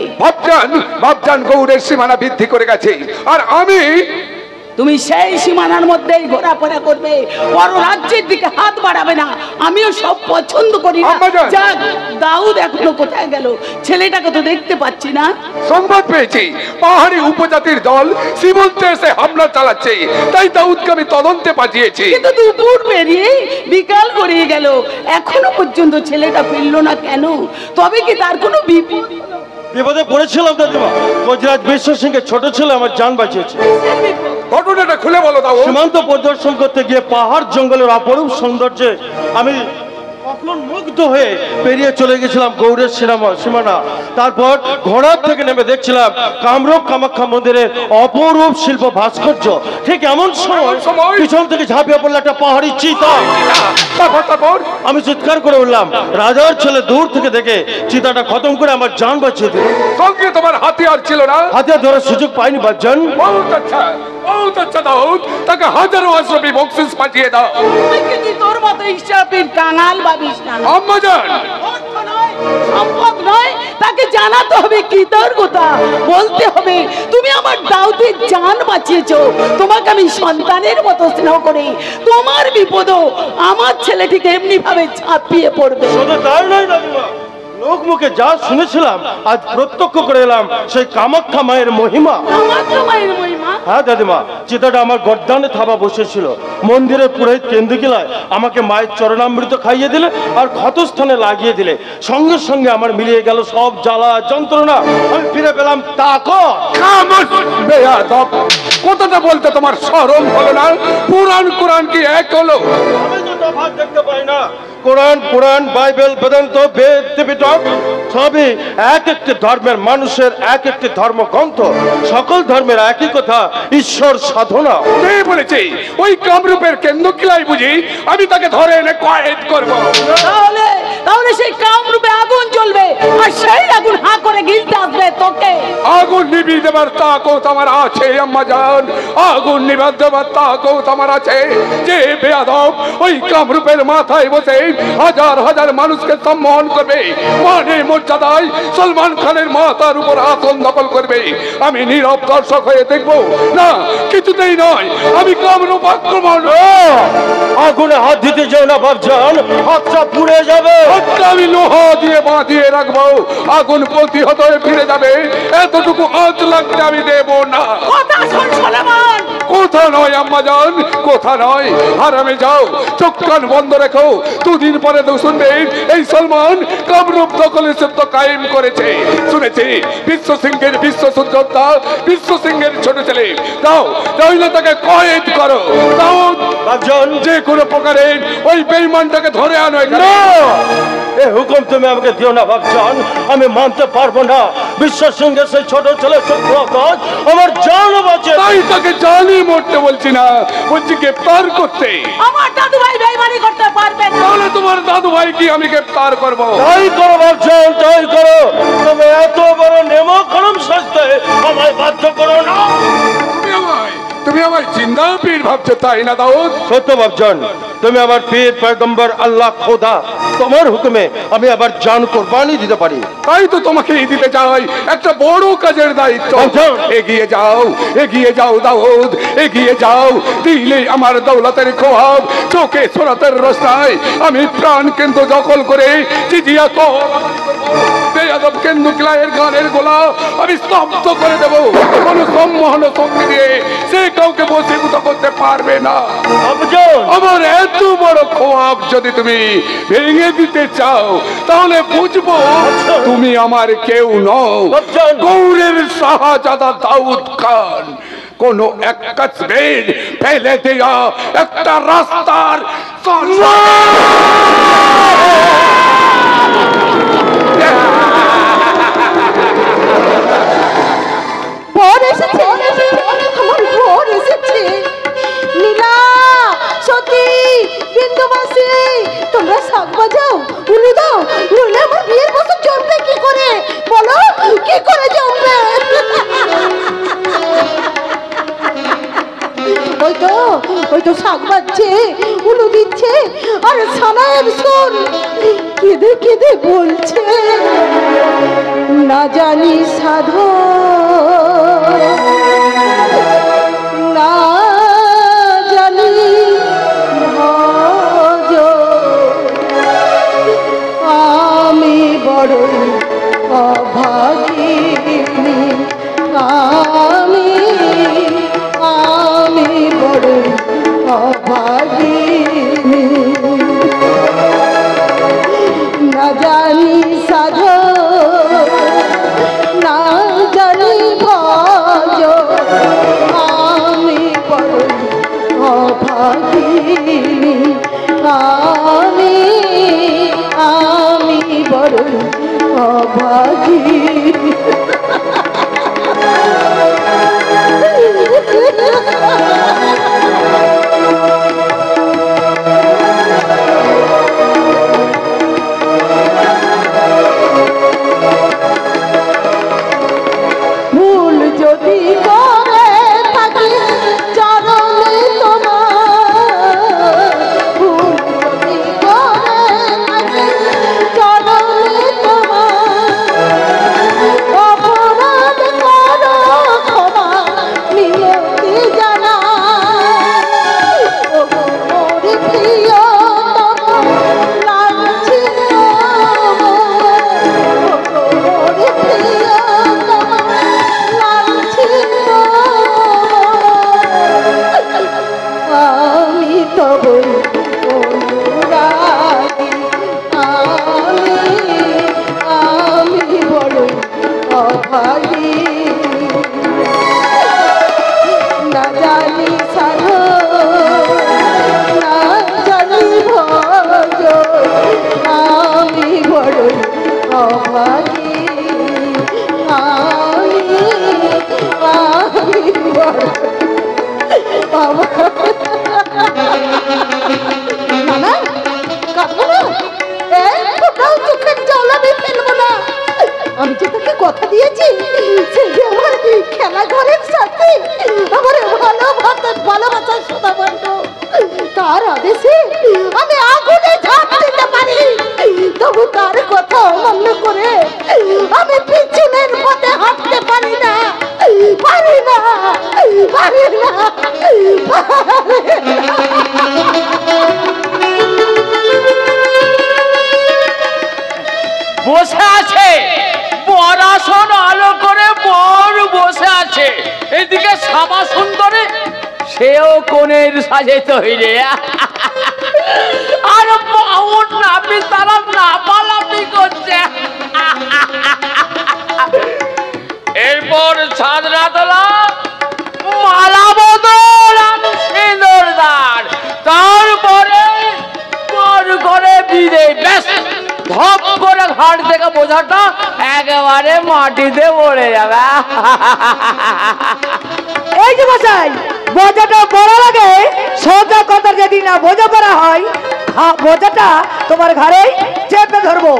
ভাবজান গৌড়ের সীমানা বৃদ্ধি করে গেছে, আর আমি তুমি সেই সীমানার মধ্যেই ঘোরাফেরা করবে, বড় রাজ্যের দিকে হাত বাড়াবে না। আমিও সব পছন্দ করি না। যাক, দাউদ এখনো কোথায় গেল? ছেলেটাকে তো দেখতে পাচ্ছি না। সংবাদ পেয়েছি পাহাড়ি উপজাতির দল সীমান্তে এসে হামলা চালাচ্ছে, তাই দাউদকে আমি তদন্তে পাঠিয়েছি। কিন্তু দুপুর পেরিয়ে বিকাল গড়িয়ে গেল, এখনো পর্যন্ত ছেলেটা ফিরল না কেন? তবে কি তার কোনো বিপদ? বিপদে পড়েছিলাম দাদিমা। কোচরাজ বিশ্ব সিংহের ছোট ছেলে আমার জান বাঁচিয়েছে। ঘটনাটা খুলে বলো দাও। সীমান্ত পরিদর্শন করতে গিয়ে পাহাড় জঙ্গলের অপরূপ সৌন্দর্যে আমি কখন মুগ্ধ হয়ে পেরিয়ে চলে গেছিলাম গৌড়ের সীমানা। তারপর ঘোড়ার থেকে নেমে দেখছিলাম কামরূপ কামাখ্যা মন্দিরের অপরূপ শিল্প ভাস্কর্য। ঠিক এমন সময় পিছন থেকে ঝাঁপিয়ে পড়লো একটা পাহাড়ি চিতা। আমি চিৎকার করে উঠলাম। রাজার ছেলে দূর থেকে দেখে চিতাটা খতম করে আমার জান বাঁচিয়ে দিল। সঙ্গে তোমার হাতিয়ার ছিল না? হাতিয়ার ধরার সুযোগ পাইনি বাচ্চান। বহুত আচ্ছা দাউদ, তাকে হাজারো আশরাফি বকশিশ পাঠিয়ে দাও। তোর মতো ইসরাফিল কাঙাল ভাবিস না। আম্মাজান, অর্থ নয়, সম্পদ নয়, তাকে জানাতে হবে কৃতজ্ঞতা, বলতে হবে তুমি আমার দাউদের জান বাঁচিয়েছো, তোমাকে আমি সন্তানের মতো স্নেহ করি, তোমার বিপদও আমার ছেলেটিকে এমনি ভাবে ঝাঁপিয়ে পড়বে। শুধু তাই নয় দাদিমা, লোক মুখে যা শুনেছিলাম আজ প্রত্যক্ষ করে এলাম সেই কামাখ্যা মায়ের মহিমা। কামাখ্যা মায়ের মহিমা? হ্যাঁ দাদিমা, চিতাটা আমার গর্দানে থাবা বসেছিল, মন্দিরের পুরোহিত কেন্দ্রকিলায় আমাকে মায়ের চরণামৃত খাইয়ে দিলে আর ক্ষতস্থানে লাগিয়ে দিলে, সঙ্গে সঙ্গে আমার মিলিয়ে গেল সব জ্বালা যন্ত্রণা, আমি ফিরে পেলাম কথাটা বলতে তোমার শরম হলো না? পুরাণ কোরআন কি এক হলো? আমি তো তফাৎ দেখতে পাই না। কোরআন, পুরাণ, বাইবেল, বেদান্ত, বেদ, ত্রিপিটক সবই এক একটি ধর্মের মানুষের এক একটি ধর্মগ্রন্থ, সকল ধর্মের একই কথা, ঈশ্বর সাধনা। কে বলেছে ওই কামরূপের কেন্দ্রকিলাই বুঝি আমি তাকে ধরে এনে কয়েদ করব? তাহলে সেই কামরূপে আগুন জ্বলবে আর সেই আগুন হা করে গিলতে আসবে তোকে। আগুন নিভিয়ে দেবার তাকত আমার আছে আম্মা জান, আগুন নিভার দেবার তাকত আমার আছে। যে বেয়াদব ওই কামরূপের মাথায় বসে হাজার হাজার মানুষকে সম্মান করবে, মানে মর্যাদায় সলমান খানের মাথার উপর আসন দখল করবে, আমি নীরব দর্শক হয়ে দেখবো না? কিছুতেই নয়, আমি কামরূপ আক্রমণ। আগুনে হাত দিতে যাও না বাপজান, হাতটা পুড়ে যাবে। হাতটা আমি লোহা দিয়ে বাঁধিয়ে রাখবো, আগুন প্রতিহত হয়ে ফিরে যাবে, এতটুকু আঁচ লাগতে আমি দেব না। কথা শোন সুলেমান। কোথা নয় আম্মা জান, কোথা নয়। হারামে যাও, চোখ কান বন্ধ রেখো, দুদিন পরে তো শুনবে এই সলমান কামরূপ দখলের সত্য কায়েম করেছে। শুনেছি বিশ্ব সিংহের বিশ্ব সূর্যোদ্ধা, বিশ্ব সিংহের ছোট ছেলে। দাও তাহলে তাকে কয়েদ করো, দাও যে কোনো প্রকারে ওই বেঈমানটাকে ধরে আনো এখানে। এ হুকুম তুমি আমাকে দিও না বাপজান, আমি মানতে পারবো না। বিশ্ব সিংহের সেই ছোট ছেলে সত্যি আমার জান বাঁচে। তাই তাকে জানি মরতে বলছি না, বলছি গ্রেপ্তার করতে। আমার দাদু ভাই বেঈমানি করতে পারবে না। তাহলে তোমার দাদু ভাই কি আমি গ্রেপ্তার করবো? তাই করো বাপজান, তাই করো। তুমি এত বড় নেমকরম সাজতে আমায় বাধ্য করো না। তুমি আমার জিন্দা পীর ভাবছো তাই না দাউদ? সত্য বাপজান, তুমি আমার পীর পয়গম্বর আল্লাহ খোদা, তোমার হুকুমে আমি আবার জান কোরবানি দিতে পারি। তাই তো তোমাকে দিতে চাই একটা বড় কাজের দায়িত্ব। এগিয়ে যাও, এগিয়ে যাও দাউদ, এগিয়ে যাও। দিলে আমার দৌলতের খোয়াব, চোখে সোরাতের রোশনাই আমি প্রাণ কেন্দ্র দখল করে জিজিয়া বেয়াদব কেন্দ্রকিলায়ের গানের গোলা আমি স্তব্ধ করে দেব। কোনো সম্মোহন শক্তি দিয়ে সে কাউকে বশীভূত করতে পারবে না। আমার এত বড় খোয়াব যদি তুমি ভেঙে দিতে চাও তাহলে বুঝবো তুমি আমার কেউ নও, গৌড়ের শাহজাদা দাউদ খান। কোন এক কাশ্মীর ফেলে দেয়া একটা রাস্তার বর এসেছে, আমার বর এসেছে। নীলা, সতী, বিন্দুবাসী, তোমরা শাক বাজাও, উলু দাও, নইলে আমার বিয়ের বছর জমবে কি করে? বলো কি করে জমবে? ওই তো শাক বাজছে, উলু দিচ্ছে, আর সানায়ের সুর কেঁদে কেঁদে বলছে, না জানি সাধু, না জানি ভজ, আমি বড় অভাগিনী, আমি বড় অভাগিনী, না জানি সাধু, না জানি ভজ, আমি বড় অভাগিনী, আমি বড় অভাগিনী। ভুল যদি করে থাকি চরণে তোমার, ভুল যদি করে থাকি চরণে তোমার, তব অনুরাগী আমি বড় অভাগী না জানি সাধো না জানি ভজ আমি বড় অভাগী আমি বড় না কাঁদবো না একটাও চোখের জল আমি ফেলবো না। আমি যে তোকে কথা দিয়েছি সেই যে আমার খেলা ঘরের সাথে আমার ভালোবাসার সোনা বন্ধ তার আদেশে আমি আগুনে ঝাঁপ দিতে পারি, তবু তার কথা অমান্য করে আমি পিছনের পথে হাঁটতে পারি না পারি না পারি না। বসে আছে পড়াশোনা আলো করে বর বসে আছে, এদিকে শ্যামা সুন্দরী সেও কোণের সাজে তৈরি, আর বাউন নাপি তারা নাপালাপি করছে। এরপর ছাদনা তোলা মালা বদল আর সিঁদুরদান, তারপরে তোর ঘরে বিদে ব্যাস ধপ করে ঘাট থেকে বোঝাটা একেবারে মাটিতে পড়ে যাবে। এই যে মশাই বোঝাটা বড় লাগে, সোজা কথা যদি না বোঝা করা হয় বোঝাটা তোমার ঘরে চেপে ধরবো।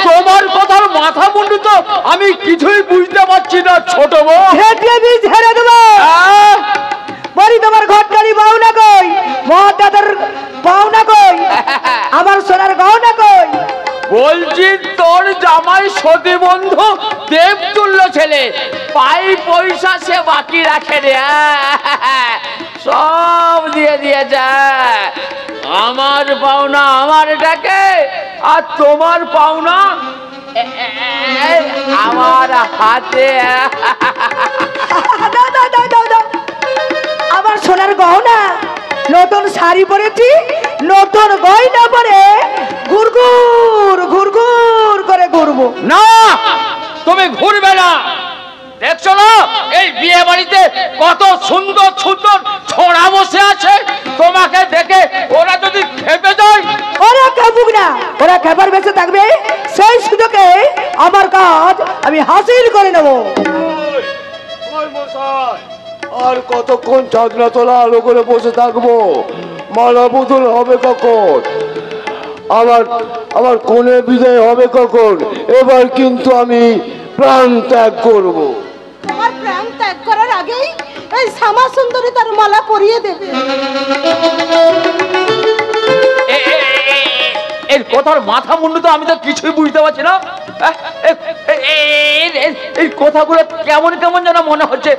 তোমার কথার মাথা মুন্ডু তো আমি কিছুই বুঝতে পারছি না ছোট বউ। ঝেড়ে দেবো বলি তোমার ঘটকারি পাওনা কই, মহাদাদার পাওনা কই, আমার সোনার গহনা কই। বলছি তোর জামাই সতী বন্ধু দেবতুল্য ছেলে, পাই পয়সা সে বাকি রাখে রে, সব দিয়ে দিয়েছে। আমার পাওনা আমার এটাকে, আর তোমার পাওনা আমার হাতে। আমার সোনার গহনা, নতুন শাড়ি পরেছি, নতুন গয়না পরে ঘুরঘুর ঘুরঘুর করে ঘুরবো। না তুমি ঘুরবে না, দেখছো না এই বিয়ে বাড়িতে কত সুন্দর সুন্দর ছোড়া বসে আছে, তোমাকে দেখে ওরা যদি খেপে যায়। ওরা খেপুক না, ওরা খেপার বেঁচে থাকবে, সেই সুযোগে আমার কাজ আমি হাসিল করে নেবো। আর কতক্ষণ চাঁদনা তোলা আলো করে বসে থাকবো? মালা বদল হবে কখন? আমার কোণে বিদায় হবে কখন? এবার কিন্তু আমি প্রাণ ত্যাগ করব। আমার প্রাণ ত্যাগ করার আগেই এই শ্যামা সুন্দরী তার মালা পরিয়ে দেবে। এর কথার মাথা মুন্ডু তো আমি তো কিছুই বুঝতে পারছি না। এই কথাগুলো কেমন কেমন যেন মনে হচ্ছে,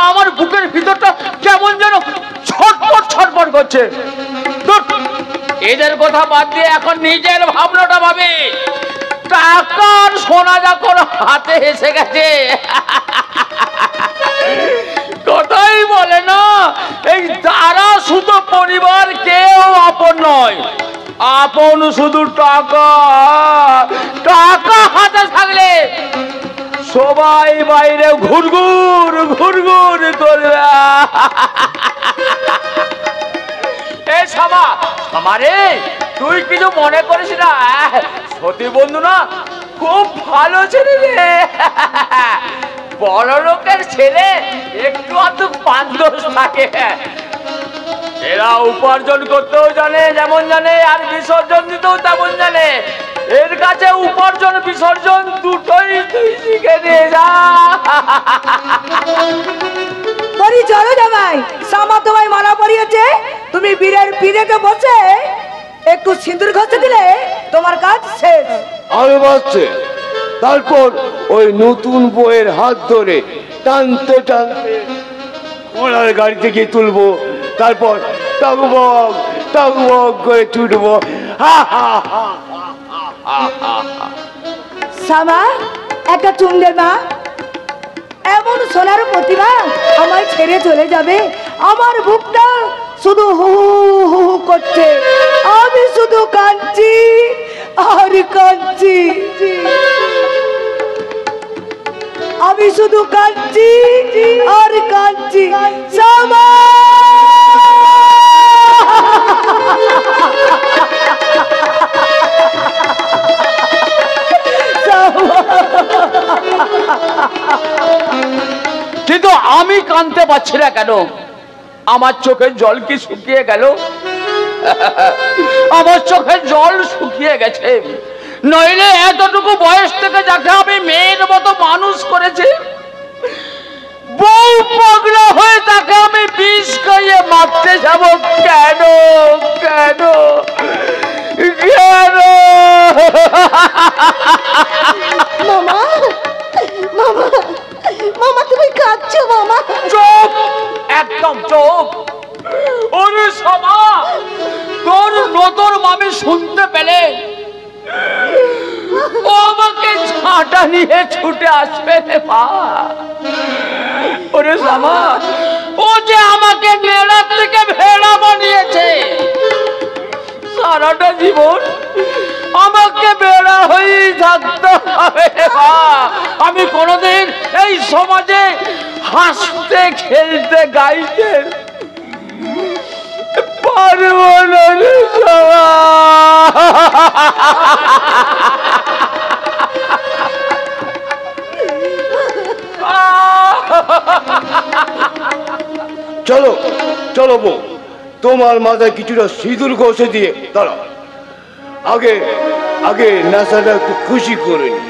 আমার বুকের ভিতরটা কেমন যেন ছটপট ছটপট করছে। এদের কথা বাদ দিয়ে এখন নিজের ভাবনাটা ভাবে। টাকার সোনা যখন হাতে এসে গেছে, কথাই বলে না এই তারা শুধু পরিবার কেউ আপন নয়, আপন শুধু টাকা। টাকা হাতে থাকলে সবাই বাইরে ঘুরঘুর ঘুরঘুর করবে। এই সামা সামারে, তুই কিছু মনে করিস না, সতী বন্ধু না খুব ভালো ছেলে রে। বড় লোকের ছেলে একটু আধটু পাঁচদোষ থাকে, এরা উপার্জন করতেও জানে যেমন জানে, আর বিসর্জন দিতেও তেমন জানে। এর কাছে উপার্জন বিসর্জন দুটোই তুই শিখে নিয়ে যা। বলি চলো জামাই, সামা তোমায় মালা পরিয়েছে, তুমি বীরের পিড়েতে বসে একটু সিঁদুর ঘষে দিলে তোমার কাজ শেষ। আরো বাজছে, তারপর ওই নতুন বইয়ের হাত ধরে টানতে টানতে ওনার গাড়িতে গিয়ে তুলবো, তারপর টগবগ টগবগ করে ছুটবো। সামা একটা চুম দে মা, এমন সোনার প্রতিভা আমায় ছেড়ে চলে যাবে, আমার বুকটা শুধু হু হু হু করে কাঁদছি, আমি শুধু কাঁদছি আর কাঁদছি। শ্যামা কিন্তু আমি কাঁদতে পারছি না কেন? আমার চোখের জল কি শুকিয়ে গেল? আমার চোখের জল শুকিয়ে গেছে। নইলে এতটুকু বয়স থেকে যাকে আমি মেয়ের মতো মানুষ করেছি, বউ পাগলা হয়ে তাকে আমি বিষ খাইয়ে মারতে যাব কেন? কেন কেন? মামা, মামা, মামা তুমি কাঁদছো মামা? চুপ, একদম চুপ। ওরে সভা, তোর নতর মামি শুনতে পেলে ও আমাকে ঝাঁটা নিয়ে ছুটে আসবে রে মা। ওরে সভা, ও যে আমাকে নেড়া থেকে ভেড়া বানিয়েছে, সারাটা জীবন আমাকে বেড়া হয়েই থাকতে হবে রে মা। আমি কোনোদিন এই সমাজে হাসতে খেলতে গাইতে পারবো না রে সভা। চলো চলো বউ, তোমার মাথায় কিছুটা সিঁদুর ঘষে দিয়ে দাঁড়াও। আগে আগে নেশাটা একটু খুশি করে নি।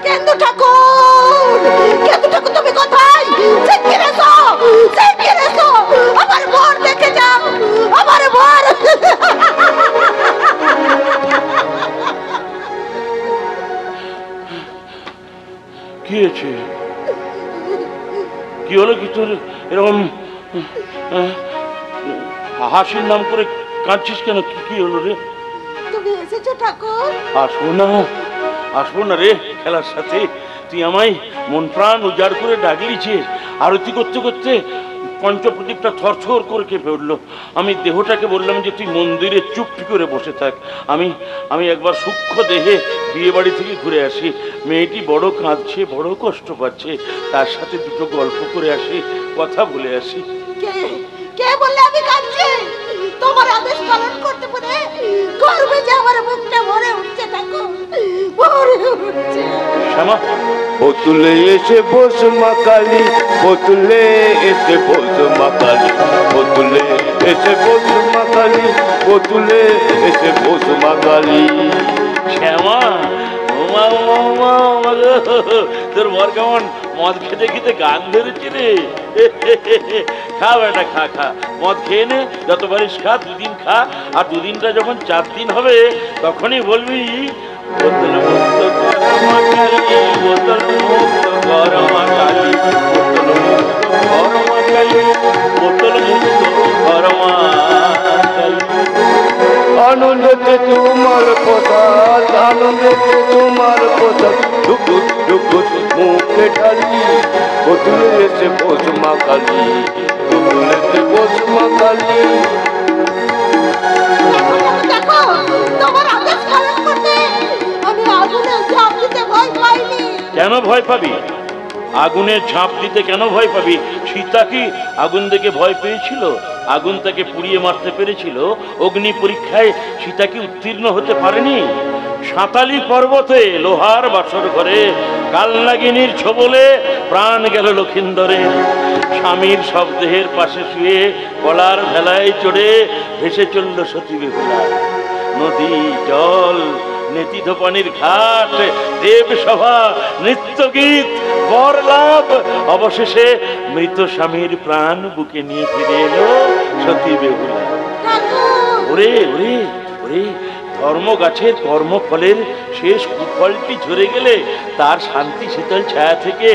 কেন্দু ঠাকুর, কেন্দু ঠাকুর তুমি কোথায়? শিগগির এসো, শিগগির এসো, আমার বর দেখে যাও, আমার বর। কি হয়েছে? কি হলো? কি তোর এরকম হাসির নাম করে কাঁদছিস কেন? কি হলো রে? তুমি এসেছো ঠাকুর? আসবো না, আসবো না রে খেলার সাথে। তুই আমায় মন প্রাণ উজাড় করে ডাকলিছে। আরতি করতে করতে পঞ্চপ্রদীপটা থরথর করে কেঁপে উঠলো। আমি দেহটাকে বললাম যে তুই মন্দিরে চুপটি করে বসে থাক, আমি একবার সূক্ষ্ম দেহে বিয়ে বাড়ি থেকে ঘুরে আসি। মেয়েটি বড় কাঁদছে, বড় কষ্ট পাচ্ছে, তার সাথে দুটো গল্প করে আসি, কথা বলে আসি। কে কে বললে আমি কাঁদছি? তোমার আদেশ পালন করতে পারে গর্বে যে আমার বুকটা ভরে উঠছে ঠাকুর, ভরে উঠছে। শ্যামা, বোতলে এসে বস মা কালী, বোতলে এসে বস মা কালী, বোতলে এসে বস মা কালী, বোতলে এসে বস মা কালী। শ্যামা, তোর বর কেমন মদ খেতে খেতে গান ধরেছি রে। খা বেটা, খা খা, মদ খেয়ে নে, যত পারিস খা, দুদিন খা। আর দুদিনটা যখন 4 দিন হবে তখনই বলবি বোতল মুক্ত কর মা কালী, বোতল মুক্ত কর মা কালী, বোতল মুক্ত কর মা কালী, বোতল মুক্ত কর মা কালী। আনন্দতে তোমার প্রসাদ, আনন্দতে তোমার প্রসাদ, ঢুকুস ঢুকুস মুখে ঢালি, বোতলে এসে বস মা কালী, বোতলে এসে বস মা কালী। দেখো, তোমার আদেশ পালন করতে আমি আগুনে ঝাঁপ দিতে ভয় পাইনি। কেন ভয় পাবি? আগুনে ঝাঁপ দিতে কেন ভয় পাবি? সীতা কি আগুন দেখে ভয় পেয়েছিল? আগুন তাকে পুড়িয়ে মারতে পেরেছিল। অগ্নি পরীক্ষায় সীতা কি উত্তীর্ণ হতে পারেনি? সাঁতালি পর্বতে লোহার বাসর ঘরে কালনাগিনীর ছোবলে প্রাণ গেল লক্ষিন্দরের। স্বামীর শবদেহের পাশে শুয়ে কলার ভেলায় চড়ে ভেসে চলল সতী বেহুলা। নদী জল, নেতি ধোপানির ঘাট, দেবসভা, নৃত্যগীত, বরলাভ, অবশেষে মৃত স্বামীর প্রাণ বুকে নিয়ে ফিরে এলো সতী বেহুলা। ওরে ওরে ওরে, ধর্ম গাছের কর্মফলের শেষ কুফলটি ঝরে গেলে তার শান্তি শীতল ছায়া থেকে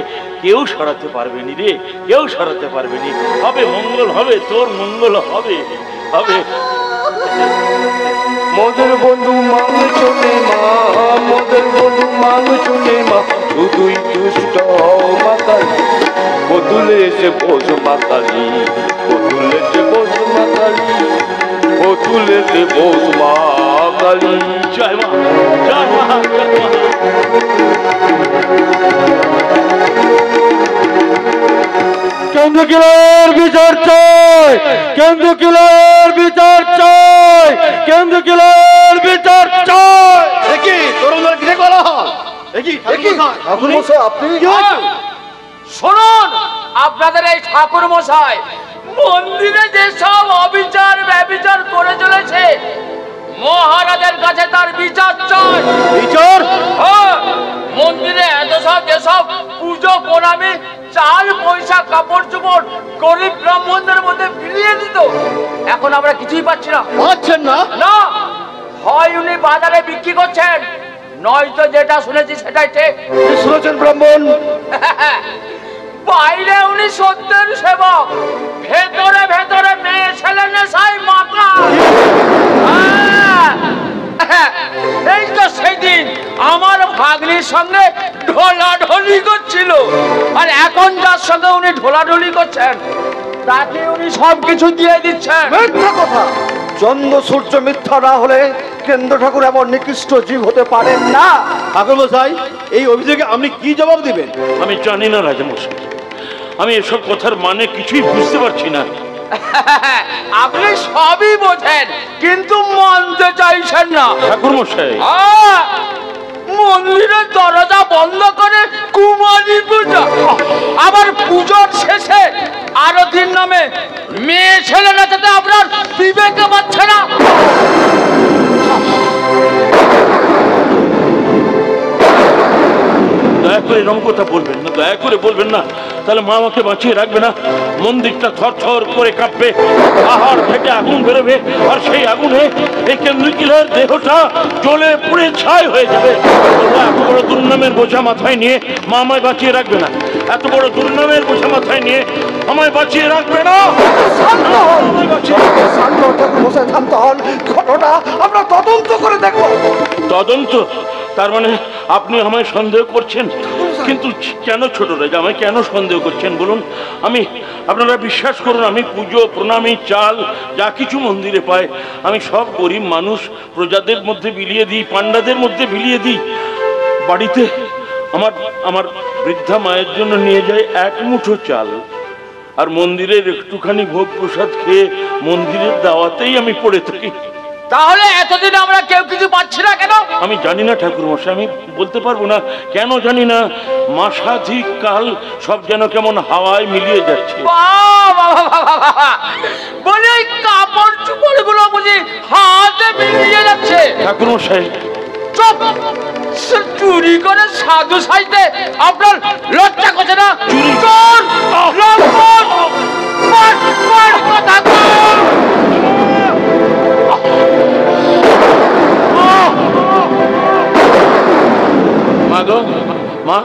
কেউ সরাতে পারবেনি রে, কেউ সরাতে পারবেনি। হবে মঙ্গল, হবে তোর মঙ্গল, হবে হবে। মদের বন্ধু মাংস নে মা, মদের বন্ধু মাংস নে মা, শুধুই দুষ্ট মা কালী, বোতলে এসে বস মা কালী, বোতলে এসে বস মা কালী, বোতলে এসে বস মা কালী। জয় মা, জয় মা, জয় মা। কেন্দুকিলার বিচার চাই, কেন্দুকিলার বিচার চাই, কেন্দুকিলার বিচার চাই। দেখি তরুণদের কিনে করা হয়। দেখি ঠাকুর মশাই আপনি শুনুন, আপনাদের এই ঠাকুর মশাই মন্দিরে যেসব অবিচার ব্যভিচার করে চলেছে, মহারাজের কাছে তার বিচার চাই। বিচার? মন্দিরে যেসব পুজো প্রণামী, চাল পয়সা, কাপড় চোপড় গরিব ব্রাহ্মণদের মধ্যে বিলিয়ে দিত, এখন আমরা কিছুই পাচ্ছি না। পাচ্ছেন না? না, হয় উনি বাজারে বিক্রি করছেন, নয়তো যেটা শুনেছি সেটাই ঠিক। শুনেছেন ব্রাহ্মণ? বাইরে উনি সত্যের সেবক, ভেতরে ভেতরে মেয়ে ছেলে নেশায় মাথা। এই তো সেদিন আমার ভাগ্নির সঙ্গে ঢোলাঢলি করছিল, আর এখন যার সঙ্গে উনি ঢোলাঢলি করছেন তাকে উনি সবকিছু দিয়ে দিচ্ছেন। মিথ্যা কথা। চন্দ্র সূর্য মিথ্যা না হলে কেন্দ্র ঠাকুর এমন নিকৃষ্ট জীব হতে পারেন না। ঠাকুর মশাই, এই অভিযোগে আপনি কি জবাব দিবেন? আমি জানি না রাজামশাই, আমি এসব কথার মানে কিছুই বুঝতে পারছি না। আপনি সবই বোঝেন কিন্তু মানতে চাইছেন না। ঠাকুর মশাই, মন্দিরের দরজা বন্ধ করে কুমারী পূজা, আবার পুজোর শেষে আরতির নামে মেয়ে ছেলে নাচাতে আপনার বিবেকে পাচ্ছে না। দয়া করে এরকম কথা বলবেন না, দয়া করে বলবেন না, তাহলে মা আমাকে বাঁচিয়ে রাখবে না। মন্দিরটা থরথর করে কাঁপবে, পাহাড় থেকে আগুন বেরোবে, আর সেই আগুনে এই কেন্দুকিলার দেহটা জ্বলে পুড়ে ছাই হয়ে যাবে। এত বড় দুর্নামের বোঝা মাথায় নিয়ে মা আমায় বাঁচিয়ে রাখবে না, এত বড় দুর্নামের বোঝা মাথায় নিয়ে আমায় বাঁচিয়ে রাখবে না। ঘটনা আমরা তদন্ত করে দেখবো। তদন্ত? তার মানে আপনি আমায় সন্দেহ করছেন? কিন্তু কেন ছোট রাজা, আমায় কেন সন্দেহ করছেন বলুন? আপনারা বিশ্বাস করুন, আমি পুজো প্রণামী, চাল যা কিছু মন্দিরে পাই আমি সব গরিব মানুষ প্রজাদের মধ্যে বিলিয়ে দিই, পান্ডাদের মধ্যে বিলিয়ে দিই। বাড়িতে আমার বৃদ্ধা মায়ের জন্য নিয়ে যাই এক মুঠো চাল, আর মন্দিরের একটুখানি ভোগ প্রসাদ খেয়ে মন্দিরের দাওয়াতেই আমি পড়ে থাকি। তাহলে এতদিন আমরা কেউ কিছু পাচ্ছি না কেন? আমি জানি না ঠাকুর মশাই, আমি বলতে পারবো না কেন জানি না। মাসাধিক কাল সব যেন কেমন হাওয়ায় মিলিয়ে যাচ্ছে। বলে কাপড় চোপড় গুলো বুঝি হাতে মিলিয়ে যাচ্ছে? ঠাকুর মশাই চুপ! চুরি করে সাধু সাইতে আপনার লজ্জা করছে না? চোর! লম্পট! কথা কর! মা গো, মা,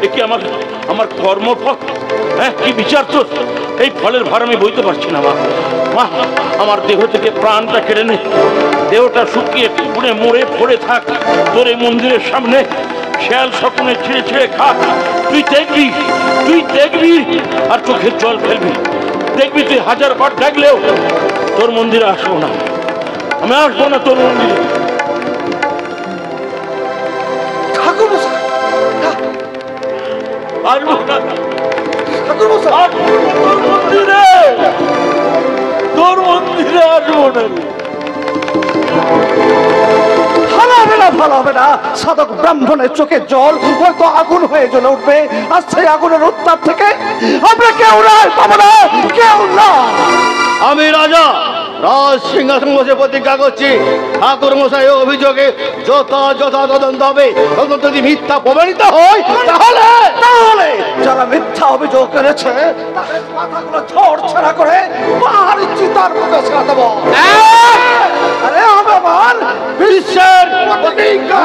একি আমার কর্মফল, হ্যাঁ কি বিচার তোর? এই ফলের ভার আমি বইতে পারছি না। মা, আমার দেহ থেকে প্রাণটা কেড়ে নে, দেহটা শুকিয়ে পুড়ে মরে পড়ে থাক তোর এই মন্দিরের সামনে, শেয়াল স্বপ্নে ছিঁড়ে ছিঁড়ে খা। তুই দেখবি আর চোখের জল ফেলবি। দেখবি তুই 1000 বার ডাকলেও তোর মন্দিরে আসবো না, আমি আসবো না তোর মন্দিরে। আসবো না তোর মন্দিরে আসবো না। ভালো হবে না। সাধক ব্রাহ্মণের চোখে জল হয়তো আগুন হয়ে জ্বলে উঠবে, আর সেই আগুনের উত্তাপ থেকে আমরা কেউ পাবো না, কেউ না। আমি রাজা রাজ সিংহাসন বসে প্রতিজ্ঞা করছি, ঠাকুর মশাই অভিযোগে যথাযথ তদন্ত হবে। তদন্ত যদি মিথ্যা প্রমাণিত হয় তাহলে যারা মিথ্যা অভিযোগ করেছে তাদের মাথাগুলো ঝড়ছাড়া করে পাহাড়ি চিতার মুখে ছেড়ে দেবো। আরে আমার বিশ্বের প্রতিজ্ঞা।